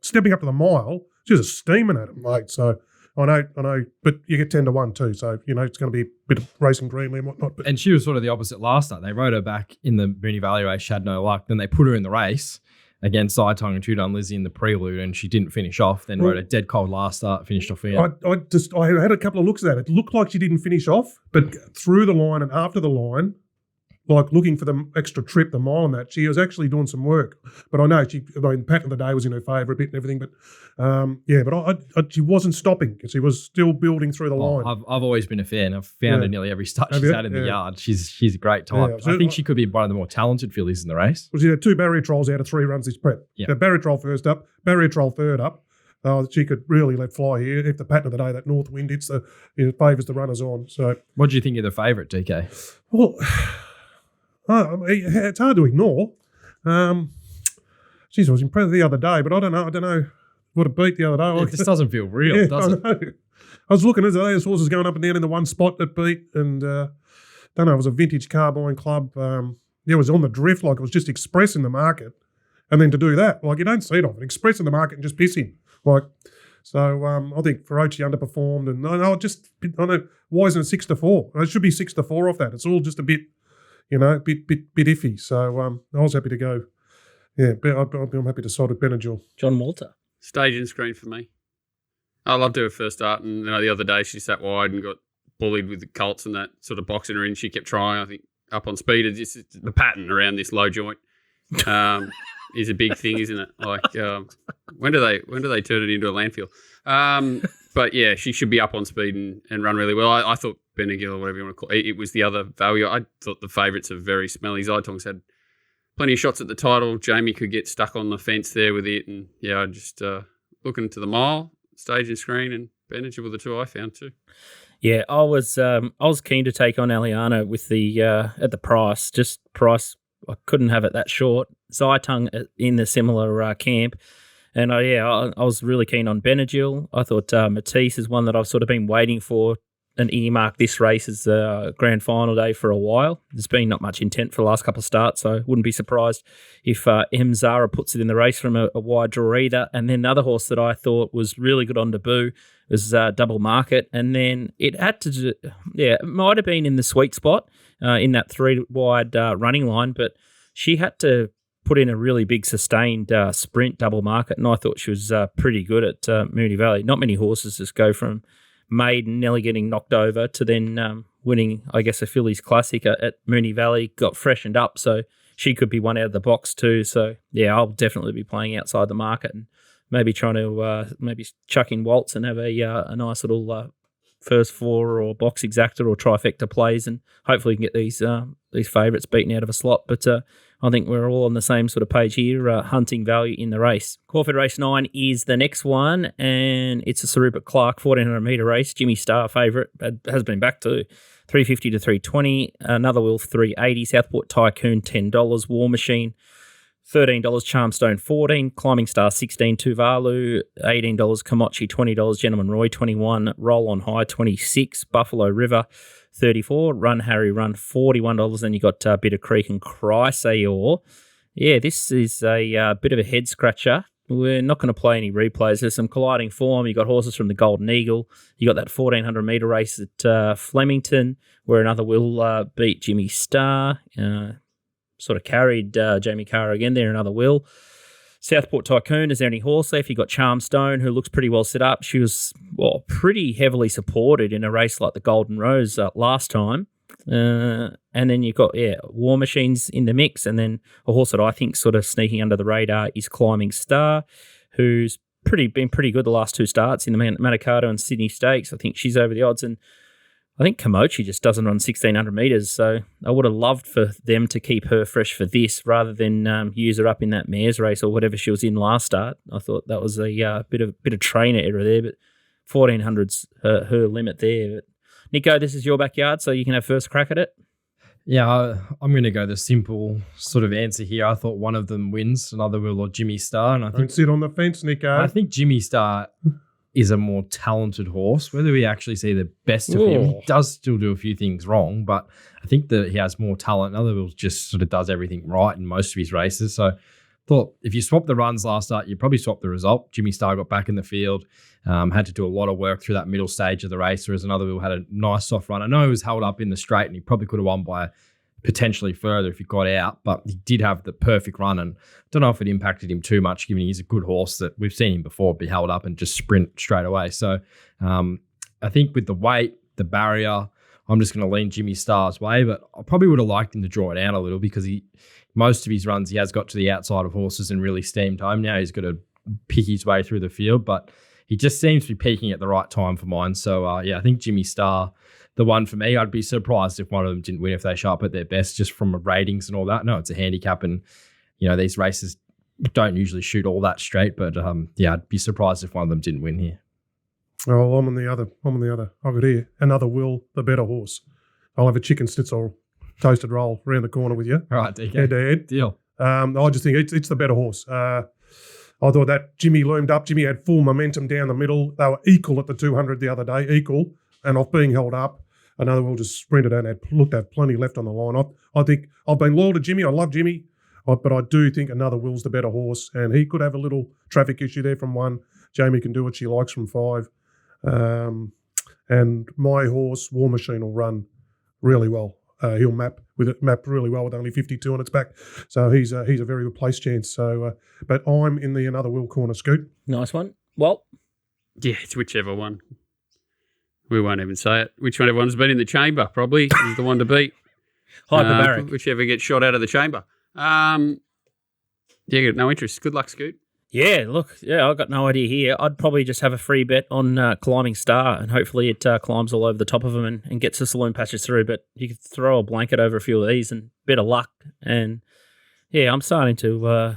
stepping up to the mile. She was steaming at it, mate. So I know, but you get 10 to 1 too. So, it's going to be a bit of racing greenly and whatnot. But. And she was sort of the opposite last night. They rode her back in the Moonee Valley race. She had no luck. Then they put her in the race against Saitong and Tudun Lizzie in the prelude, and she didn't finish off. Then rode a dead cold last start, finished off here. I had a couple of looks at it. It looked like she didn't finish off, but through the line and after the line, like looking for the extra trip, the mile and that, she was actually doing some work. But I know the pattern of the day was in her favour a bit and everything. But she wasn't stopping. She was still building through the line. I've always been a fan. I've found her nearly every start she's had in the yard. She's a great type. I think she could be one of the more talented fillies in the race. Well, she had 2 barrier trials out of 3 runs this prep. Yeah. The barrier trial first up, barrier trial third up. She could really let fly here if the pattern of the day, that north wind hits it favours the runners on. So, what do you think of the favourite, DK? Well, it's hard to ignore. I was impressed the other day, but I don't know what it beat the other day. It just doesn't feel real, does it? I was looking at those horses going up and down in the one spot that beat, and don't know, it was a vintage carbine club. It was on the drift, like it was just expressing the market, and then to do that, like you don't see it often, expressing the market and just pissing. I think Ferrocci underperformed, and I know why isn't it 6-4? It should be 6-4 off that. It's all just a bit. Bit iffy. So I was happy to go. Yeah, I'm happy to side with Benadryl. John Walter. Stage and screen for me. I loved her first start, and the other day she sat wide and got bullied with the Colts and that sort of boxing her in. She kept trying. I think up on speed. It's just the pattern around this low joint is a big thing, isn't it? Like when do they turn it into a landfill? But yeah, she should be up on speed and run really well. I thought Benadryl or whatever you want to call it, it was the other value. I thought the favourites are very smelly. Zaitong's had plenty of shots at the title. Jamie could get stuck on the fence there with it. And yeah, I just looking to the mile, stage and screen, and Benadryl were the 2 I found too. Yeah, I was keen to take on Aliana with the at the price. Just price, I couldn't have it that short. Zaitong in the similar camp. And I was really keen on Benadryl. I thought Matisse is one that I've sort of been waiting for an earmark this race as the grand final day for a while. There's been not much intent for the last couple of starts, so wouldn't be surprised if M. Zara puts it in the race from a wide draw either. And then another horse that I thought was really good on debut was Double Market. And then it had to, it might have been in the sweet spot in that 3 wide running line, but she had to put in a really big sustained sprint Double Market, and I thought she was pretty good at Moonee Valley. Not many horses just go from maiden, nearly getting knocked over, to then winning, I guess, a Phillies Classic at Moonee Valley, got freshened up, so she could be one out of the box too. So, yeah, I'll definitely be playing outside the market and maybe trying to maybe chuck in Waltz and have a nice little first 4 or box exacta or trifecta plays, and hopefully can get these favourites beaten out of a slot. But I think we're all on the same sort of page here, hunting value in the race. Caulfield Race 9 is the next one, and it's a Sir Rupert Clarke 1,400 metre race. Jimmy Star favourite, has been back to 350 to 320. Another Will 380. Southport Tycoon $10. War Machine $13. Charmstone $14. Climbing Star $16. Tuvalu $18. Komochi $20. Gentleman Roy $21. Roll on High $26. Buffalo River $34. Run Harry Run $41. Then you got Bitter Creek and Chrysaor. Yeah, this is a bit of a head scratcher. we're not going to play any replays. There's some colliding form. You got horses from the Golden Eagle. You got that 1400 metre race at Flemington, where another will beat Jimmy Star. Sort of carried Jamie Carr again there, another will. Southport Tycoon, is there any horse left? You got Charm Stone, who looks pretty well set up. She was pretty heavily supported in a race like the Golden Rose last time. And then you've got War Machines in the mix, and then a horse that I think sort of sneaking under the radar is Climbing Star, who's been pretty good the last 2 starts in the Manikato and Sydney Stakes. I think she's over the odds, and I think Komochi just doesn't run 1,600 metres, so I would have loved for them to keep her fresh for this rather than use her up in that mares race or whatever she was in last start. I thought that was a bit of trainer error there, but 1,400's her limit there. But Nico, this is your backyard, so you can have first crack at it. Yeah, I'm going to go the simple sort of answer here. I thought one of them wins, another will or Jimmy Star. And I think Don't sit on the fence, Nico. I think Jimmy Star is a more talented horse. Whether we actually see the best of him, he does still do a few things wrong, but I think that he has more talent. Another will just sort of does everything right in most of his races. So thought if you swap the runs last start, you probably swap the result. Jimmy Star got back in the field, had to do a lot of work through that middle stage of the race, whereas another will had a nice soft run. I know he was held up in the straight and he probably could have won by potentially further if he got out, but he did have the perfect run, and don't know if it impacted him too much, given he's a good horse that we've seen him before be held up and just sprint straight away. So I think with the weight, the barrier, I'm just going to lean Jimmy Star's way, but I probably would have liked him to draw it out a little because most of his runs he has got to the outside of horses and really steamed home. Now he's got to pick his way through the field, but he just seems to be peaking at the right time for mine. So I think Jimmy Star, the one for me. I'd be surprised if one of them didn't win if they show up at their best just from ratings and all that. No, it's a handicap, and these races don't usually shoot all that straight, but I'd be surprised if one of them didn't win here. Oh, I'm on the other. I've got here another will, the better horse. I'll have a chicken schnitzel toasted roll around the corner with you. All right, DK. Head to head. Deal. I just think it's the better horse. I thought that Jimmy loomed up. Jimmy had full momentum down the middle. They were equal at the 200 the other day, and off being held up. Another will just sprinted and looked to have plenty left on the line. I think I've been loyal to Jimmy. I love Jimmy, but I do think another will's the better horse, and he could have a little traffic issue there from 1. Jamie can do what she likes from 5. And my horse, War Machine, will run really well. He'll map really well with only 52 on its back. So he's a very good place chance. So, but I'm in the another will corner, Scoot. Nice one. Well, yeah, it's whichever one. We won't even say it. Which one everyone's been in the chamber probably is the one to beat. Hyperbaric. Whichever gets shot out of the chamber. Yeah, got no interest. Good luck, Scoot. Yeah, look, I've got no idea here. I'd probably just have a free bet on Climbing Star, and hopefully it climbs all over the top of them and gets the saloon patches through. But you could throw a blanket over a few of these and bit of luck. And, yeah, I'm starting to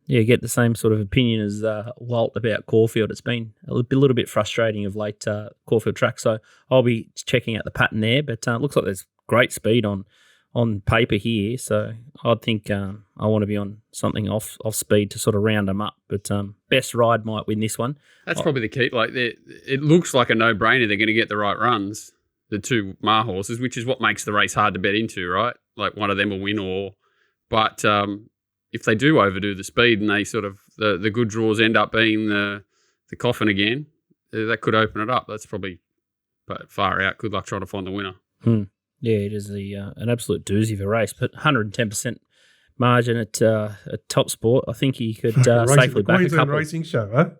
get the same sort of opinion as Walt about Caulfield. It's been a little bit frustrating of late, Caulfield track. So I'll be checking out the pattern there. But it looks like there's great speed on paper here, so I'd think I want to be on something off speed to sort of round them up. But best ride might win this one. That's probably the key. Like it looks like a no-brainer. They're going to get the right runs, the 2 Mar horses, which is what makes the race hard to bet into, right? Like one of them will win, but if they do overdo the speed and they sort of the good draws end up being the coffin again, that could open it up. That's probably far out. Good luck trying to find the winner. Yeah, it is an absolute doozy of a race, but 110% margin at TopSport. I think he could safely back a Queensland couple. Racing Show, huh?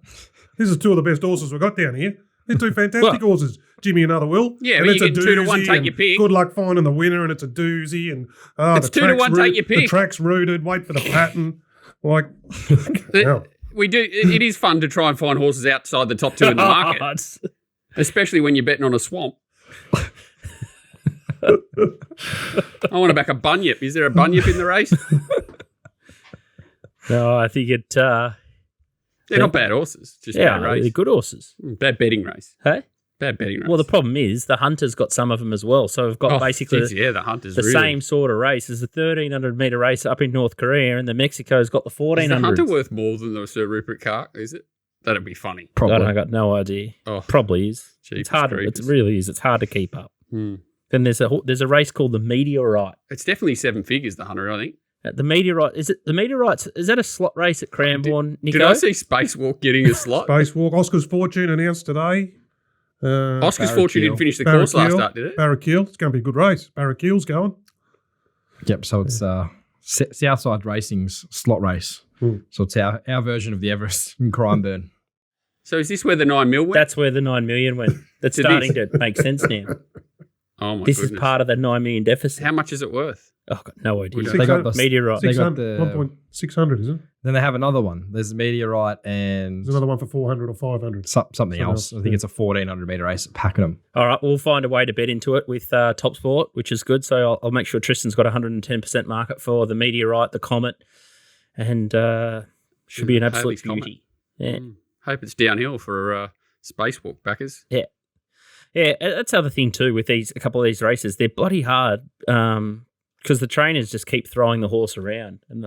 This is 2 of the best horses we've got down here. They're 2 fantastic horses. Jimmy and Another Will. Yeah, and but it's you get 2 to 1, take your pick. Good luck finding the winner, and it's a doozy. And it's 2 to 1, take your pick. The track's rooted. Wait for the pattern. Like, we do. It is fun to try and find horses outside the top 2 in the market, especially when you're betting on a swamp. I want to back a bunyip. Is there a bunyip in the race? No, I think it. They're not bad horses. Just bad race. They're good horses. Bad betting race. Hey, bad betting race. Well, the problem is the Hunter's got some of them as well. So we've got basically the Hunter's the same sort of race as the 1,300 metre race up in North Korea, and the Mexico's got the 1,400. Is the Hunter worth more than the Sir Rupert Clarke? Is it? That'd be funny. Probably. I got no idea. Probably is. It's hard. Creepers. It really is. It's hard to keep up. Then there's a race called the Meteorite. It's definitely 7 figures, the Hunter, I think. The Meteorite, is it the Meteorites? Is that a slot race at Cranbourne, Nico? Did I see Spacewalk getting a slot? Spacewalk. Oscar's Fortune announced today. Oscar's Fortune didn't finish the course last start, did it? Barraquil. It's going to be a good race. Barraquil's going. Yep. So it's Southside Racing's slot race. So it's our version of the Everest in Crimeburn. So is this where the 9 mil went? That's where the 9 million went. That's starting to make sense now. Oh my This goodness. is part of the 9 million deficit. How much is it worth? Oh, I've got no idea. They got the Meteorite. They got 1.600, is it? Then they have another one. There's the Meteorite and There's another one for 400 or 500. something else. I think it's a 1,400 metre race at Pakenham. All right, we'll find a way to bet into it with TopSport, which is good. So I'll make sure Tristan's got 110% market for the Meteorite, the Comet, and should be an absolute beauty. Yeah. Hope it's downhill for Spacewalk backers. Yeah. Yeah, that's the other thing too with a couple of these races. They're bloody hard because the trainers just keep throwing the horse around. And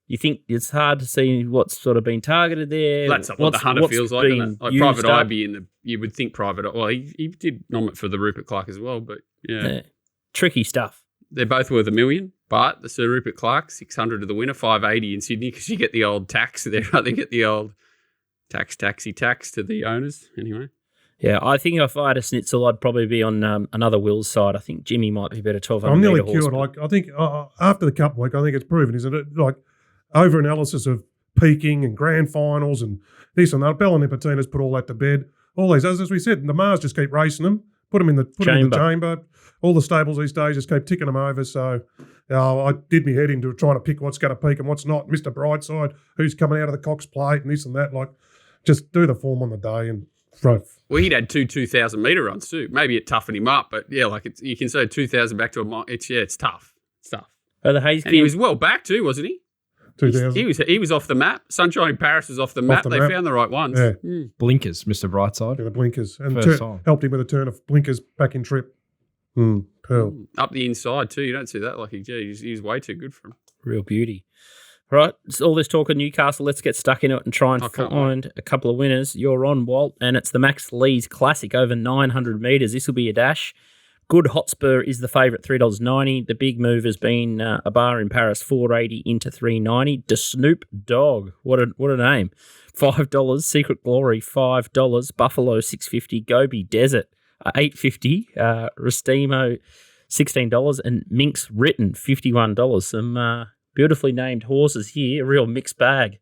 you think it's hard to see what's sort of been targeted there. That's what the hunter feels like. Isn't it? Like Private Eye you would think Private Eye. Well, he did nom it for the Rupert Clarke as well, but yeah. Tricky stuff. They're both worth $1 million, but the Sir Rupert Clarke, 600 to the winner, 580 in Sydney because you get the old tax there. They get the old tax to the owners anyway. Yeah, I think if I had a schnitzel, I'd probably be on another Will's side. I think Jimmy might be better 1,200 I'm nearly horse. cured. Like I think after the Cup week, I think it's proven, isn't it? Like over-analysis of peaking and grand finals and this and that. Bell and Nipotina's put all that to bed. All these, as we said, the Mars just keep racing them, put them in the chamber. All the stables these days just keep ticking them over. So I did my head into trying to pick what's going to peak and what's not. Mr. Brightside, who's coming out of the Cox Plate and this and that. Like, just do the form on the day and throw. Well, he'd had 2,000 metre runs too. Maybe it toughened him up, but yeah, like you can say 2,000 back to a mile. It's tough. It's tough. The Hayes and he was well back too, wasn't he? 2,000. He was off the map. Sunshine in Paris was off the map. They found the right ones. Yeah. Blinkers, Mr. Brightside. Yeah, the blinkers. And First time. helped him with a turn of blinkers back in trip. Pearl. Up the inside too. You don't see that. Like he was way too good for him. Real beauty. Right, so all this talk of Newcastle, let's get stuck in it and try and find a couple of winners. You're on, Walt, and it's the Max Lees Classic over 900 metres. This will be a dash. Good Hotspur is the favourite, $3.90. The big move has been a bar in Paris, $4.80 into $3.90. De Snoop Dog, what a name. $5. Secret Glory, $5. Buffalo, $6.50. Gobi Desert, $8.50. Restimo, $16. And Minx Written, $51. Some beautifully named horses here, a real mixed bag.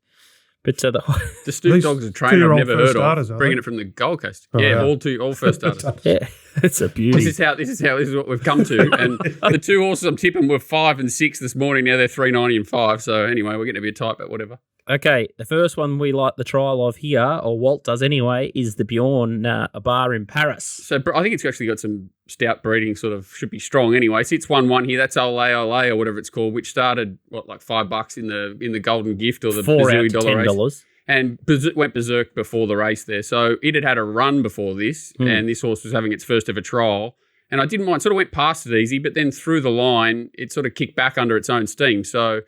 But the Snoop Dog's a trainer I've never heard of, bringing it from the Gold Coast. All first starters. Yeah, it's a beauty. This is what we've come to. And the two horses I'm tipping were 5 and 6 this morning. Now they're 3.90 and 5. So anyway, we're getting a bit tight, but whatever. Okay, the first one we like the trial of here, or Walt does anyway, is the Bjorn a bar in Paris. So I think it's actually got some stout breeding, sort of should be strong anyway. So it's 1-1 here. That's Ole or whatever it's called, which started like $5 in the Golden Gift or the Bazooey dollar race, and went berserk before the race there. So it had a run before this, and this horse was having its first ever trial. And I didn't mind. Sort of went past it easy, but then through the line, it sort of kicked back under its own steam. So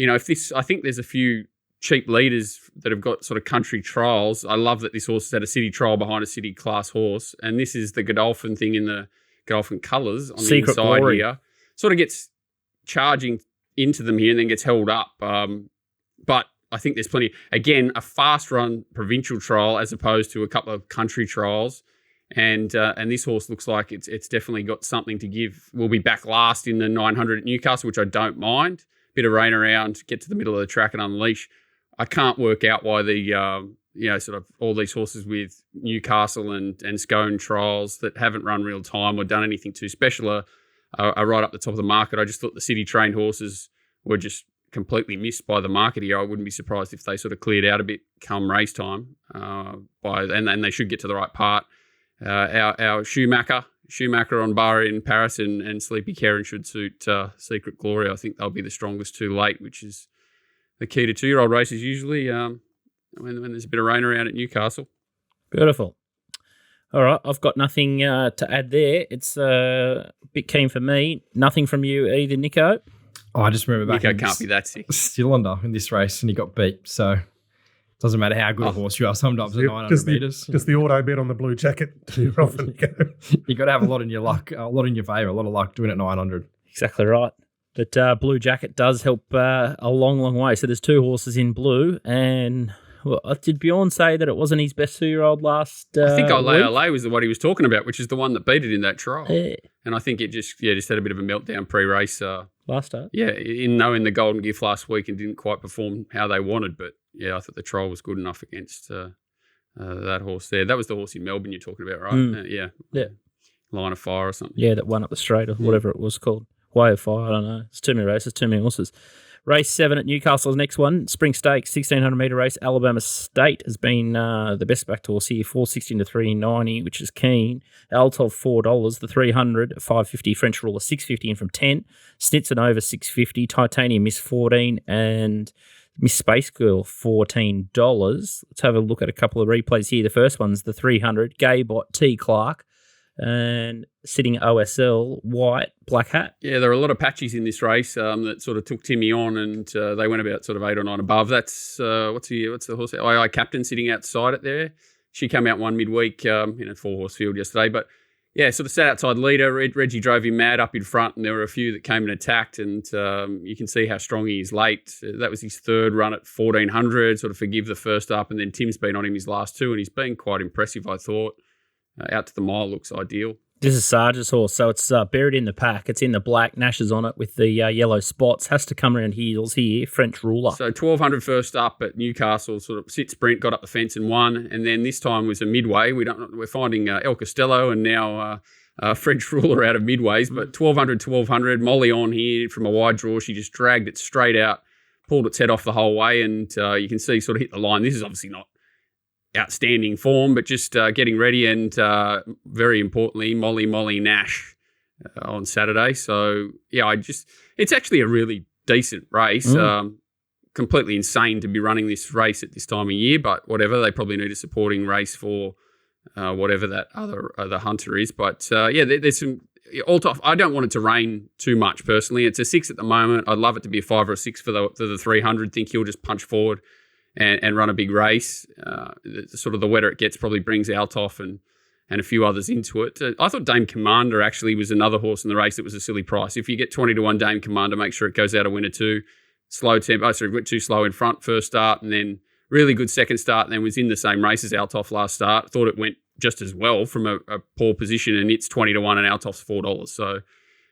I think there's a few cheap leaders that have got sort of country trials. I love that this horse has had a city trial behind a city class horse, and this is the Godolphin thing in the Godolphin colours on Secret the inside Glory. here. Sort of gets charging into them here and then gets held up. But I think there's plenty. Again, a fast run provincial trial as opposed to a couple of country trials. And this horse looks like it's definitely got something to give. We'll be back last in the 900 at Newcastle, which I don't mind. Bit of rain around, get to the middle of the track and unleash. I can't work out why the sort of all these horses with Newcastle and Scone trials that haven't run real time or done anything too special are right up the top of the market. I just thought the city trained horses were just completely missed by the market here. I wouldn't be surprised if they sort of cleared out a bit come race time. And they should get to the right part. Our Schumacher on bar in Paris and Sleepy Karen should suit Secret Glory. I think they'll be the strongest two late, which is the key to 2-year-old races usually when there's a bit of rain around at Newcastle. Beautiful. All right, I've got nothing to add there. It's a bit keen for me. Nothing from you either, Nico. Oh, I just remember back Nico can't be that sick. Cylinder in this race and he got beat. So it doesn't matter how good a horse you are. Sometimes at 900 metres. Just the auto bet on the blue jacket. You got to have a lot in your luck, a lot in your favour, a lot of luck doing it at 900. Exactly right. But Blue Jacket does help a long, long way. So there's 2 horses in blue. And did Bjorn say that it wasn't his best 2-year-old last I think week? Olay was what he was talking about, which is the one that beat it in that trial. Yeah. And I think it just had a bit of a meltdown pre-race. Last start? Yeah, in knowing the Golden Gift last week and didn't quite perform how they wanted. But, yeah, I thought the trial was good enough against that horse there. That was the horse in Melbourne you're talking about, right? Yeah. Line of Fire or something. Yeah, that won up the straight or whatever it was called. Way of Fire, I don't know. It's too many races, too many horses. Race 7 at Newcastle's next one. Spring Stakes, 1,600-metre race. Alabama State has been the best backed horse here, 416 to 390, which is keen. Altov, $4. The 300, 550. French Ruler, 650 in from 10. Snitson over 650. Titanium, Miss 14. And Miss Space Girl, $14. Let's have a look at a couple of replays here. The first one's the 300. Gaybot, T. Clarke. And sitting OSL, white, black hat. Yeah, there are a lot of patches in this race that sort of took Timmy on, and they went about sort of 8 or 9 above. That's what's the horse? II Captain sitting outside it there. She came out one midweek in a 4-horse field yesterday, but yeah, sort of sat outside leader. Reggie drove him mad up in front, and there were a few that came and attacked, and you can see how strong he is late. That was his 3rd run at 1,400. Sort of forgive the first up, and then Tim's been on him his last 2, and he's been quite impressive, I thought. Out to the mile looks ideal. This is Sarge's horse, so it's buried in the pack. It's in the black. Nash is on it with the yellow spots. Has to come around heels here. French Ruler. So 1,200 first up at Newcastle, sort of sit sprint, got up the fence and won. And then this time was a midway. We're finding El Costello and now French Ruler out of midways. But 1,200, Molly on here from a wide draw. She just dragged it straight out, pulled its head off the whole way, and you can see sort of hit the line. This is obviously not outstanding form, but just getting ready, and very importantly, Molly Nash on Saturday. So yeah, it's actually a really decent race. Completely insane to be running this race at this time of year, but whatever. They probably need a supporting race for whatever that other hunter is. But there's some all top. I don't want it to rain too much personally. It's a 6 at the moment. I'd love it to be a 5 or a 6 for the 300. Think he'll just punch forward and run a big race. Sort of the wetter it gets probably brings Altov and a few others into it. I thought Dame Commander actually was another horse in the race that was a silly price. If you get 20 to 1 Dame Commander, make sure it goes out a winner 2. Slow tempo. Went too slow in front first start, and then really good second start, and then was in the same race as Altov last start. Thought it went just as well from a poor position, and it's 20 to 1 and Altov's $4. So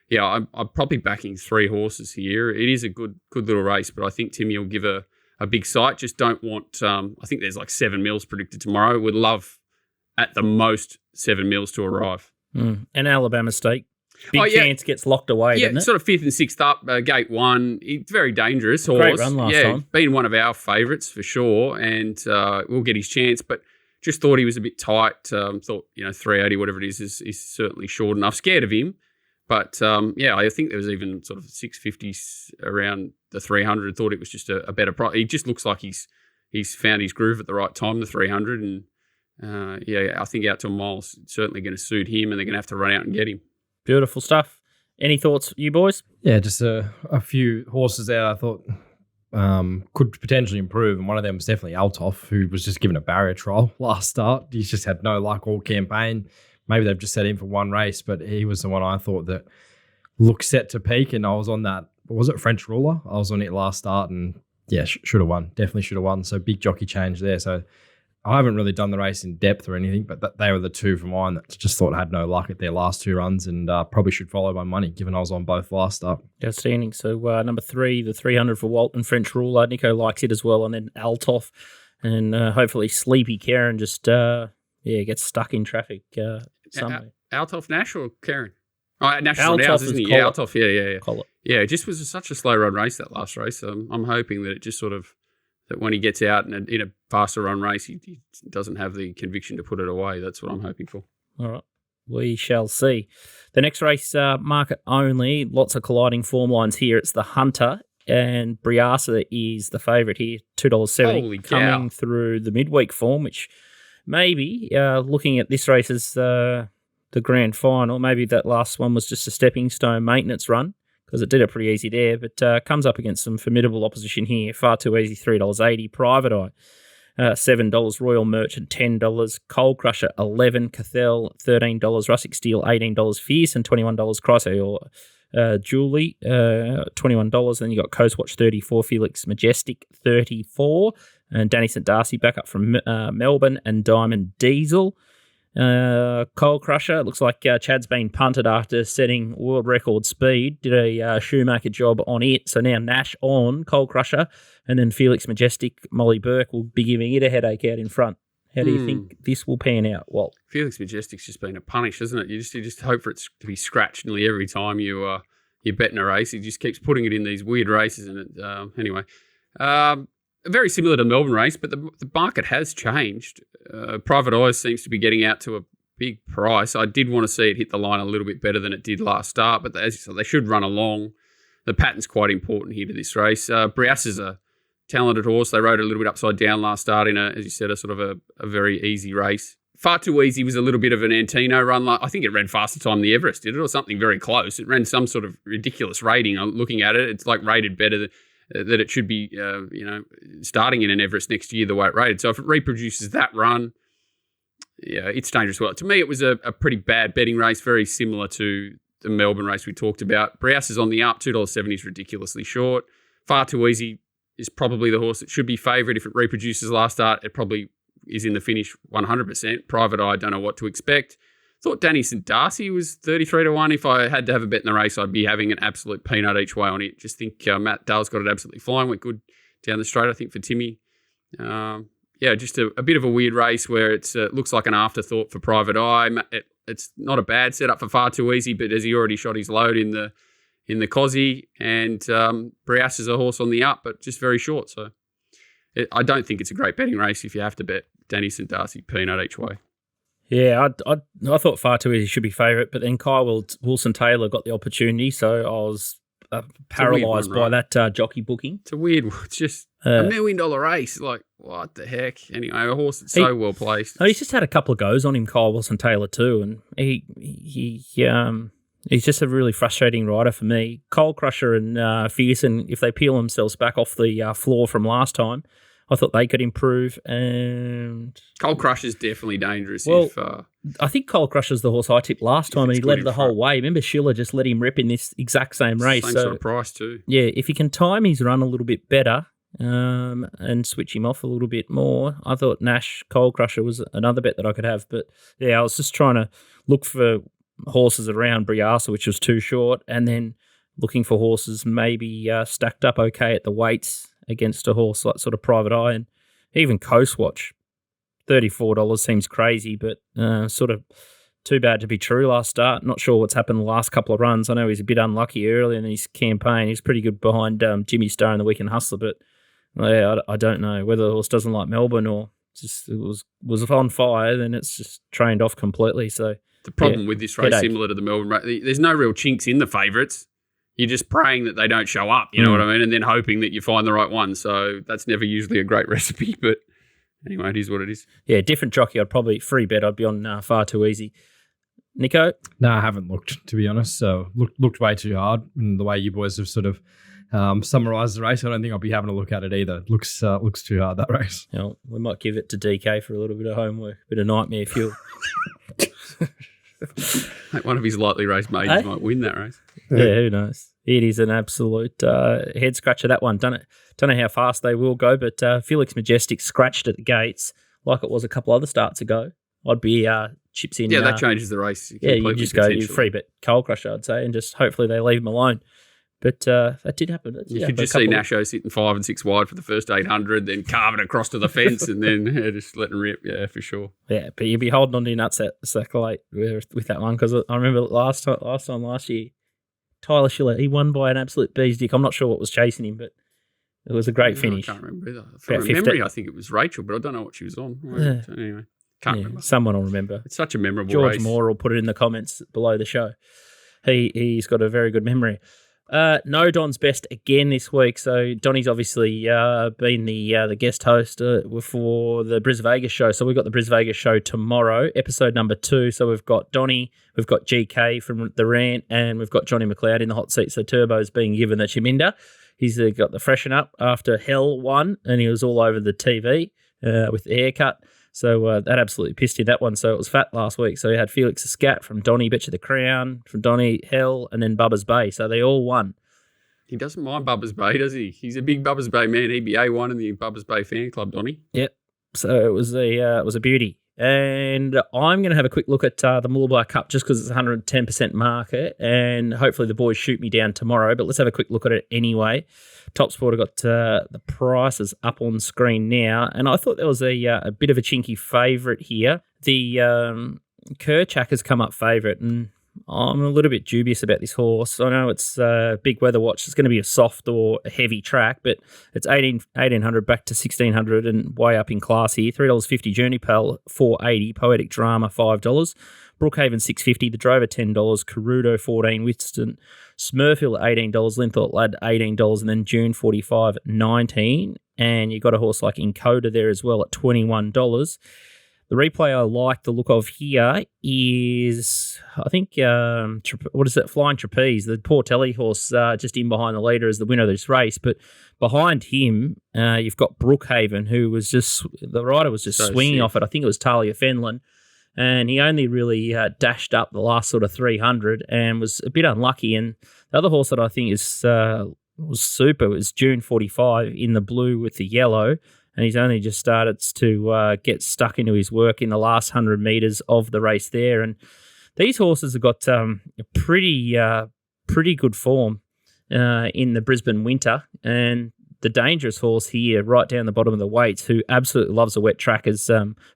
yeah, I'm probably backing 3 horses here. It is a good little race, but I think Timmy will give a big sight. Just don't want, I think there's like 7 mils predicted tomorrow. Would love at the most 7 mils to arrive. And Alabama State. Big chance gets locked away, doesn't it? Sort of 5th and 6th up, gate 1. It's very dangerous horse. Great run last time. Been one of our favourites for sure, and we'll get his chance, but just thought he was a bit tight. Thought, 380, whatever it is certainly short enough. Scared of him. But, I think there was even sort of 650s around the 300. Thought it was just a better price. He just looks like he's found his groove at the right time, the 300. And, I think out to a mile's certainly going to suit him, and they're going to have to run out and get him. Beautiful stuff. Any thoughts, you boys? Yeah, just a few horses there I thought could potentially improve, and one of them was definitely Altov, who was just given a barrier trial last start. He's just had no luck all campaign. Maybe they've just set him for one race, but he was the one I thought that looked set to peak, and I was on that. Was it French Ruler? I was on it last start, and yeah, should have won. Definitely should have won. So big jockey change there. So I haven't really done the race in depth or anything, but they were the 2 for mine that just thought had no luck at their last 2 runs, and probably should follow my money, given I was on both last start. Outstanding. So number 3, the 300 for Walton, French Ruler. Nico likes it as well, and then Altov, and hopefully Sleepy Karen just gets stuck in traffic somewhere. Altov Nash or Karen? Oh, Nash Altov Roundhouse, isn't he? Yeah, Altov, yeah. Collar. Yeah, it just was such a slow run race, that last race. I'm hoping that it just sort of, that when he gets out in a faster run race, he doesn't have the conviction to put it away. That's what I'm hoping for. All right. We shall see. The next race, market only. Lots of colliding form lines here. It's the Hunter, and Briasa is the favourite here, $2.70. Coming through the midweek form, which maybe, looking at this race as the grand final, maybe that last one was just a stepping stone maintenance run, because it did it pretty easy there, but comes up against some formidable opposition here. Far Too Easy, $3.80. Private Eye, $7. Royal Merchant, $10. Coal Crusher, $11. Cathel, $13. Rustic Steel, $18. Fierce, and $21. Chrysaor, Julie, $21. Then you got Coastwatch 34, Felix Majestic 34, and Danny St. Darcy back up from Melbourne, and Diamond Diesel. Coal Crusher, looks like Chad's been punted after setting world record speed. Did a Shoemaker job on it. So now Nash on Coal Crusher, and then Felix Majestic, Molly Burke will be giving it a headache out in front. How do you think this will pan out, Walt? Felix Majestic's just been a punish, isn't it? You just hope for it to be scratched nearly every time you're betting a race. He just keeps putting it in these weird races, and anyway. Very similar to the Melbourne race, but the market has changed. Private Eyes seems to be getting out to a big price. I did want to see it hit the line a little bit better than it did last start, but as you said, they should run along. The pattern's quite important here to this race. Brias is a talented horse. They rode a little bit upside down last start in as you said, a sort of a very easy race. Far Too Easy was a little bit of an Antino run. I think it ran faster time than the Everest, did it, or something very close. It ran some sort of ridiculous rating. I'm looking at it. It's like rated better that it should be, starting in an Everest next year the way it rated. So if it reproduces that run, yeah, it's dangerous. Well, to me, it was a pretty bad betting race, very similar to the Melbourne race we talked about. Brias is on the up. $2.70 is ridiculously short. Far Too Easy is probably the horse that should be favoured. If it reproduces last start, it probably is in the finish 100%. Private Eye, don't know what to expect. Thought Danny St. Darcy was 33-1. If I had to have a bet in the race, I'd be having an absolute peanut each way on it. Just think Matt Dale's got it absolutely flying. Went good down the straight, I think, for Timmy. Just a bit of a weird race where it looks like an afterthought for Private Eye. It's not a bad setup for Far Too Easy, but as he already shot his load in the Cozzy, and Brias is a horse on the up, but just very short. So I don't think it's a great betting race if you have to bet Danny St. Darcy peanut each way. Yeah, I thought Far Too Easy should be favourite, but then Kyle Wilson-Taylor got the opportunity, so I was paralysed by that jockey booking. It's a weird one. It's just $1 million race. Like, what the heck? Anyway, a horse that's so well placed. He's just had a couple of goes on him, Kyle Wilson-Taylor too, and he's just a really frustrating rider for me. Coal Crusher and Fearson, if they peel themselves back off the floor from last time, I thought they could improve. And Coal Crusher's definitely dangerous. Well, I think Coal Crusher's the horse I tipped last time, and he led the whole way. Remember, Schiller just let him rip in this exact same race. Same sort of price too. Yeah, if he can time his run a little bit better and switch him off a little bit more, I thought Nash Coal Crusher was another bet that I could have. But yeah, I was just trying to look for horses around Briasa, which was too short, and then looking for horses maybe stacked up okay at the weights against a horse like sort of Private Eye, and even Coastwatch. $34 seems crazy, but sort of too bad to be true last start. Not sure what's happened the last couple of runs. I know he's a bit unlucky early in his campaign. He's pretty good behind Jimmy Star in the Weekend Hustler, but I don't know whether the horse doesn't like Melbourne or just it was on fire, then it's just trained off completely. So the problem with this race, similar to the Melbourne race, there's no real chinks in the favourites. You're just praying that they don't show up, you know what I mean? And then hoping that you find the right one. So that's never usually a great recipe, but anyway, it is what it is. Yeah, different jockey. I'd probably free bet. I'd be on Far Too Easy. Nico? No, I haven't looked, to be honest. So looked way too hard. And the way you boys have sort of summarised the race, I don't think I'll be having a look at it either. Looks too hard, that race. You know, we might give it to DK for a little bit of homework, a bit of nightmare fuel. One of his lightly raced mages might win that race. Yeah, who knows? It is an absolute head scratcher, that one. Don't know how fast they will go, but Felix Majestic scratched at the gates like it was a couple other starts ago. I'd be chips in. Yeah, that changes the race. Yeah, you just go free bet Coal Crusher, I'd say, and just hopefully they leave him alone. But that did happen. You could just see Nasho sitting 5 and 6 wide for the first 800, then carving across to the fence, and then just letting rip. Yeah, for sure. Yeah, but you'd be holding on to your nuts at Circle 8 with that one, because I remember last year, Tyler Schiller, he won by an absolute bee's dick. I'm not sure what was chasing him, but it was a great finish. I can't remember either. From memory, I think it was Rachel, but I don't know what she was on. So anyway, can't remember. Someone will remember. It's such a memorable George race. Moore will put it in the comments below the show. He's got a very good memory. No Don's best again this week. So Donny's obviously been the guest host for the Bris Vegas show. So we've got the Bris Vegas show tomorrow, episode number 2. So we've got Donny, we've got GK from The Rant, and we've got Johnny McLeod in the hot seat. So Turbo's being given the Chaminda. He's got the freshen up after Hell 1, and he was all over the TV with the haircut. So that absolutely pissed him, that one. So it was fat last week. So he had Felix Scat from Donny, Betcha the Crown, from Donny Hell, and then Bubba's Bay. So they all won. He doesn't mind Bubba's Bay, does he? He's a big Bubba's Bay man. He'd be A1 in the Bubba's Bay fan club, Donny. Yep. So it was a beauty. And I'm going to have a quick look at the Mooloolaba Cup just because it's a 110% market, and hopefully the boys shoot me down tomorrow. But let's have a quick look at it anyway. TopSport have got the prices up on screen now, and I thought there was a bit of a chinky favourite here. The Kerchak has come up favourite, and I'm a little bit dubious about this horse. I know it's big weather watch. It's going to be a soft or a heavy track, but it's 1800 back to 1600 and way up in class here. $3.50 Journey Pal, $4.80. Poetic Drama, $5. Brookhaven, $6.50. The Drover, $10. Carudo, $14. Whiston, Smurfield, $18. Linthorpe Lad, $18. And then June 45, $19. And you've got a horse like Encoder there as well at $21. The replay I like the look of here is, I think, Flying Trapeze, the Portelli horse just in behind the leader is the winner of this race. But behind him, you've got Brookhaven, who was the rider was just swinging off it. I think it was Talia Fenlon. And he only really dashed up the last sort of 300 and was a bit unlucky. And the other horse that I think was super was June 45 in the blue with the yellow. And he's only just started to get stuck into his work in the last 100 metres of the race there. And these horses have got pretty good form in the Brisbane winter. And the dangerous horse here, right down the bottom of the weights, who absolutely loves a wet track, is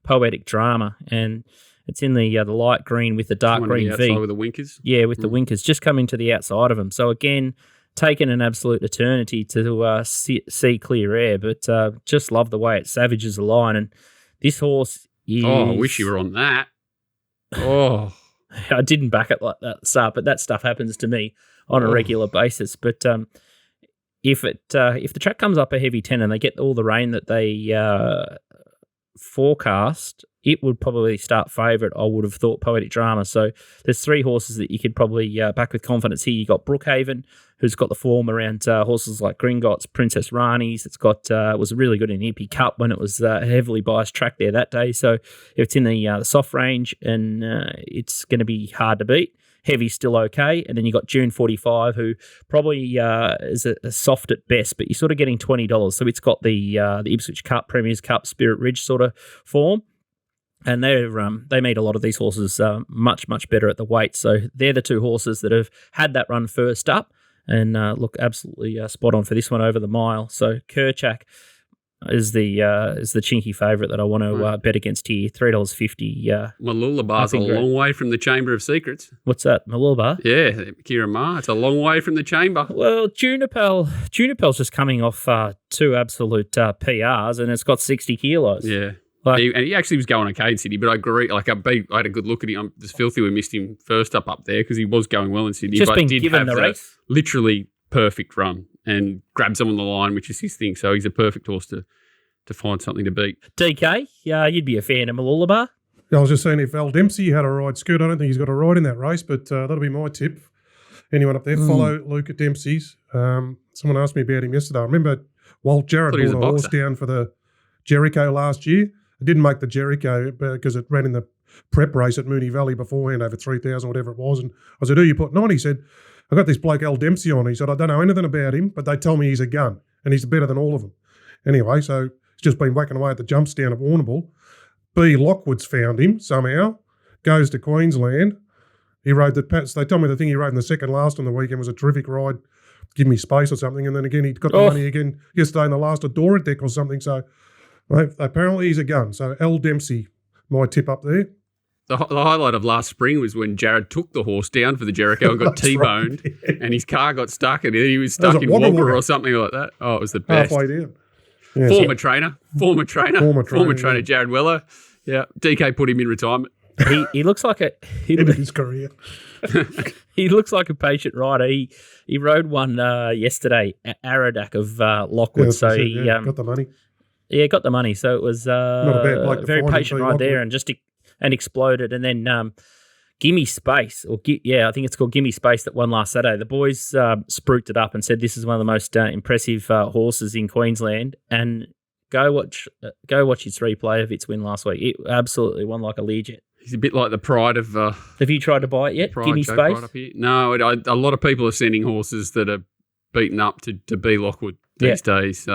Poetic Drama. And it's in the light green with the dark green V. With the winkers? Yeah, with the winkers, just coming to the outside of them. So again, taken an absolute eternity to see clear air, but just love the way it savages the line. And this horse is... Oh, I wish you were on that. Oh. I didn't back it like that at the start, but that stuff happens to me on a regular basis. But if the track comes up a heavy 10 and they get all the rain that they forecast, it would probably start favourite, I would have thought, Poetic Drama. So there's three horses that you could probably back with confidence here. You've got Brookhaven, who's got the form around horses like Gringotts, Princess Rani's. It's got was really good in the Impy Cup when it was a heavily biased track there that day. So if it's in the soft range, and it's going to be hard to beat. Heavy's still okay. And then you got June 45, who probably is a soft at best, but you're sort of getting $20. So it's got the Ipswich Cup, Premier's Cup, Spirit Ridge sort of form. And they made a lot of these horses much, much better at the weight. So they're the two horses that have had that run first up and look absolutely spot on for this one over the mile. So Kerchak is the chinky favourite that I want to bet against here. $3.50. Mooloolaba's a long way from the Chamber of Secrets. What's that, Mooloolaba? Yeah, Kira Ma. It's a long way from the chamber. Well, Junipel's just coming off two absolute PRs, and it's got 60 kilos. Yeah. He actually was going okay in Sydney, but I agree. I had a good look at him. I'm just filthy we missed him first up there because he was going well in Sydney. Just but been did given have the race. Literally perfect run and grabs him on the line, which is his thing. So he's a perfect horse to find something to beat. DK, you'd be a fan of Mooloolaba. I was just saying if Al Dempsey had a ride scoot, I don't think he's got a ride in that race, but that'll be my tip. Anyone up there, follow Luke at Dempsey's. Someone asked me about him yesterday. I remember Walt Jarrett brought a horse down for the Jericho last year. It didn't make the Jericho because it ran in the prep race at Moonee Valley beforehand over 3,000, whatever it was. And I said, who you putting on? He said, I got this bloke Al Dempsey on. He said, I don't know anything about him, but they tell me he's a gun and he's better than all of them. Anyway, so he's just been whacking away at the jumps down at Warrnambool. B. Lockwood's found him somehow, goes to Queensland. He rode they told me the thing he rode in the second last on the weekend was a terrific ride, Give Me Space or something. And then again, he got the money again yesterday in the last at Dora Deck or something. So apparently he's a gun. So Al Dempsey, my tip up there. The highlight of last spring was when Jared took the horse down for the Jericho and got T-boned, and his car got stuck, and he was stuck in Wagga or something like that. Oh, it was the best. Halfway down. Yeah, former trainer, Jared Weller. Yeah, DK put him in retirement. He looks like ended his career. He looks like a patient rider. He rode one yesterday, Aradak of Lockwood. So he got the money. Yeah, got the money. So it was not a bad bloke to very find patient ride there, and exploded. And then Gimme Space, I think it's called Gimme Space, that won last Saturday. The boys spruiked it up and said this is one of the most impressive horses in Queensland, and Go watch his replay of its win last week. It absolutely won like a Learjet. He's a bit like the pride of. Have you tried to buy it yet? Give me space. Up here. No, a lot of people are sending horses that are beaten up to be Lockwood these days.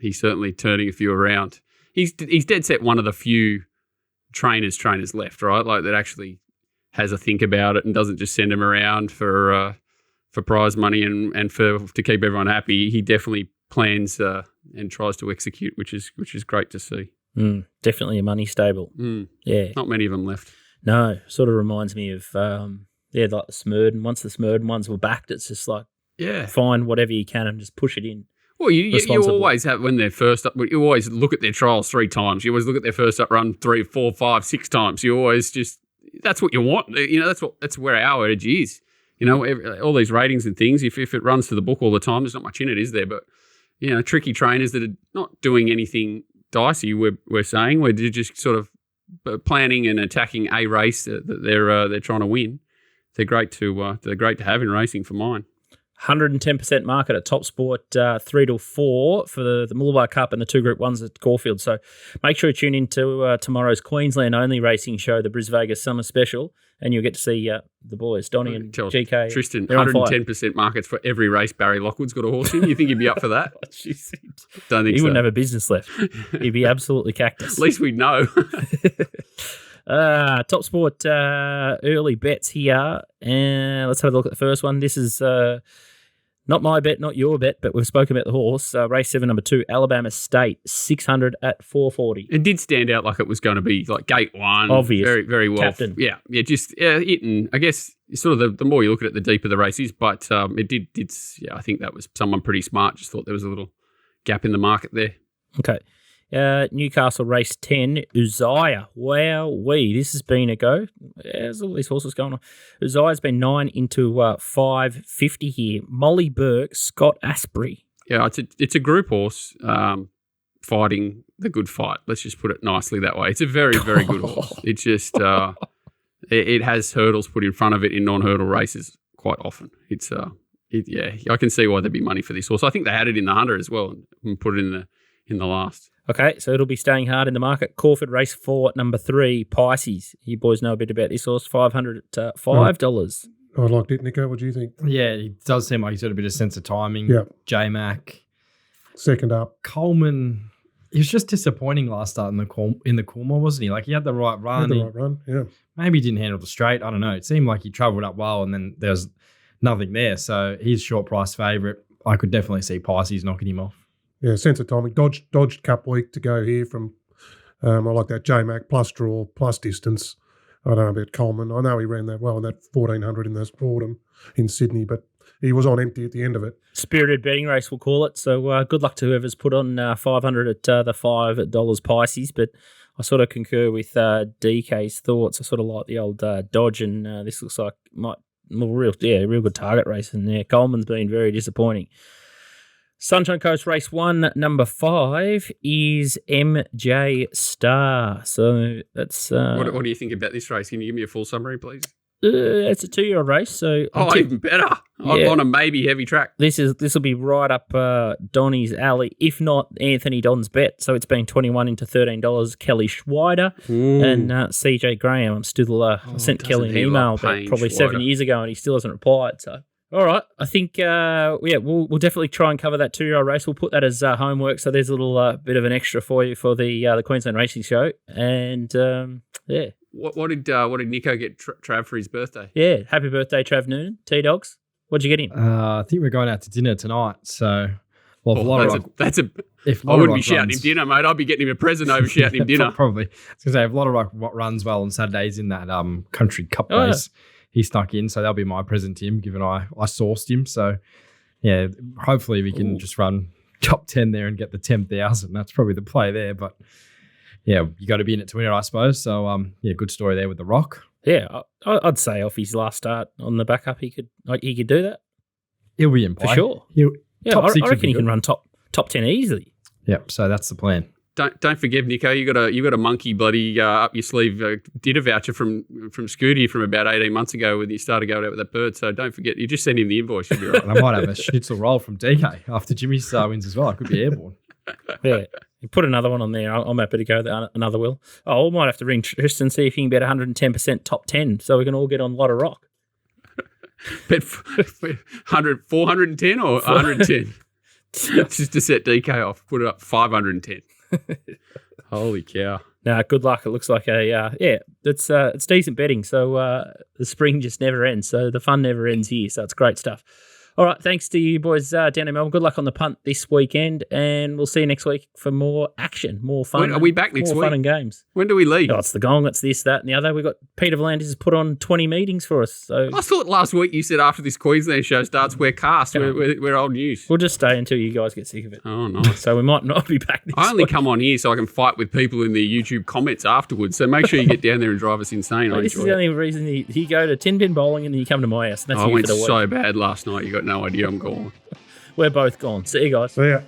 He's certainly turning a few around. He's dead set one of the few trainers left, right? Like that actually has a think about it and doesn't just send him around for prize money and to keep everyone happy. He definitely plans and tries to execute, which is great to see. Definitely a money stable. Yeah, not many of them left. No, sort of reminds me of like the Smurden. Once the Smurden ones were backed, it's just like find whatever you can and just push it in. Well, you always have when they're first up. You always look at their trials 3 times. You always look at their first up run 3, 4, 5, 6 times. You always that's what you want. You know, that's where our edge is. You know, all these ratings and things. If it runs to the book all the time, there's not much in it, is there? But you know, tricky trainers that are not doing anything dicey. We're saying we're just sort of planning and attacking a race that they're trying to win. They're great to have in racing for mine. 110% market at TopSport 3 to 4 for the Mooloolaba Cup and the 2 Group 1s at Caulfield. So make sure you tune in to tomorrow's Queensland only racing show, the Bris Vegas Summer Special, and you'll get to see the boys, Donnie and GK. Tristan, 110% markets for every race Barry Lockwood's got a horse in. You think he'd be up for that? Don't think he wouldn't have a business left. He'd be absolutely cactus. At least we'd know. TopSport early bets here. And let's have a look at the first one. This is not my bet, not your bet, but we've spoken about the horse. Race 7, number 2, Alabama State, 600 at 440. It did stand out like it was going to be like gate 1. Obvious. Very, very well. Captain. Yeah, just hitting. I guess sort of the more you look at it, the deeper the race is. But it did. I think that was someone pretty smart. Just thought there was a little gap in the market there. Okay. Newcastle race 10, Uzziah. Wow-wee, this has been a go. There's all these horses going on. Uzziah's been 9 into 550 here. Molly Burke, Scott Asprey. Yeah, it's a group horse fighting the good fight. Let's just put it nicely that way. It's a very, very good horse. It's just it has hurdles put in front of it in non-hurdle races quite often. It's I can see why there'd be money for this horse. I think they had it in the Hunter as well and put it in the last. Okay, so it'll be staying hard in the market. Caulfield race 4, number 3, Pisces. You boys know a bit about this horse, $500 at $5. I liked it, Nico. What do you think? Yeah, it does seem like he's got a bit of sense of timing. Yeah. J-Mac. Second up. Coleman, he was just disappointing last start in the Coolmore, wasn't he? Like, he had the right run. Yeah. Maybe he didn't handle the straight. I don't know. It seemed like he travelled up well and then there was nothing there. So he's short price favourite. I could definitely see Pisces knocking him off. Yeah, sense of timing. Dodged Cup week to go here from, I like that J-Mac plus draw, plus distance. I don't know about Coleman. I know he ran that well in that 1400 in the autumn in Sydney, but he was on empty at the end of it. Spirited betting race, we'll call it. So good luck to whoever's put on 500 at the $5 Pisces. But I sort of concur with DK's thoughts. I sort of like the old Dodge, and this looks like real good target race. And Coleman's been very disappointing. Sunshine Coast race 1, number 5 is MJ Star. So that's what do you think about this race? Can you give me a full summary, please? It's a 2-year-old race, so even better. I'm on a maybe heavy track. This will be right up Donnie's alley, if not Anthony Don's bet. So it's been 21 into $13. Kelly Schweider and CJ Graham. I'm still I sent Kelly an email probably 7 years ago, and he still hasn't replied. So. All right, I think we'll definitely try and cover that 2-year-old race. We'll put that as homework, so there's a little bit of an extra for you for the Queensland Racing Show, and yeah. What did Nico get Trav for his birthday? Yeah, happy birthday, Trav Noonan. T-Dogs, what'd you get him? I think we're going out to dinner tonight, so I wouldn't be shouting him dinner, mate. I'd be getting him a present over shouting him dinner. Probably. I was going to say, if Lotto runs well on Saturdays in that country cup race. Yeah. He snuck in, so that'll be my present to him, given I sourced him. So, yeah, hopefully we can just run top 10 there and get the 10,000. That's probably the play there. But, yeah, you got to be in it to win it, I suppose. So, good story there with The Rock. Yeah, I'd say off his last start on the backup, he could do that. He'll be in play. For sure. I reckon he can run top 10 easily. Yep, so that's the plan. Don't forget, Nico, you got a monkey bloody up your sleeve dinner voucher from Scooty from about 18 months ago when you started going out with that bird. So don't forget, you just send him the invoice. You'll be right. I might have a schnitzel roll from DK after Jimmy's wins as well. I could be airborne. Yeah. You put another one on there. I'm happy to go there. Another will. Oh, we might have to ring Tristan, see if he can bet 110% top 10 so we can all get on Lot of Rock. Bet 410 or 110? Just to set DK off. Put it up 510. Holy cow. No, good luck. It looks like it's decent betting. So the spring just never ends. So the fun never ends here. So it's great stuff. All right, thanks to you boys down in Melbourne. Good luck on the punt this weekend, and we'll see you next week for more action, more fun. When are we back next week? More fun and games. When do we leave? Oh, it's the gong, it's this, that, and the other. We've got Peter Volandis has put on 20 meetings for us. So I thought last week you said after this Queensland show starts, we're cast. We're old news. We'll just stay until you guys get sick of it. Oh, nice. So we might not be back next I only week. come on here so I can fight with people in the YouTube comments afterwards. So make sure you get down there and drive us insane. This is the only reason you go to 10 pin bowling and then you come to my house. And that's I went for the week. so bad last night. You got no idea I'm gone. We're both gone. See you guys. So, yeah.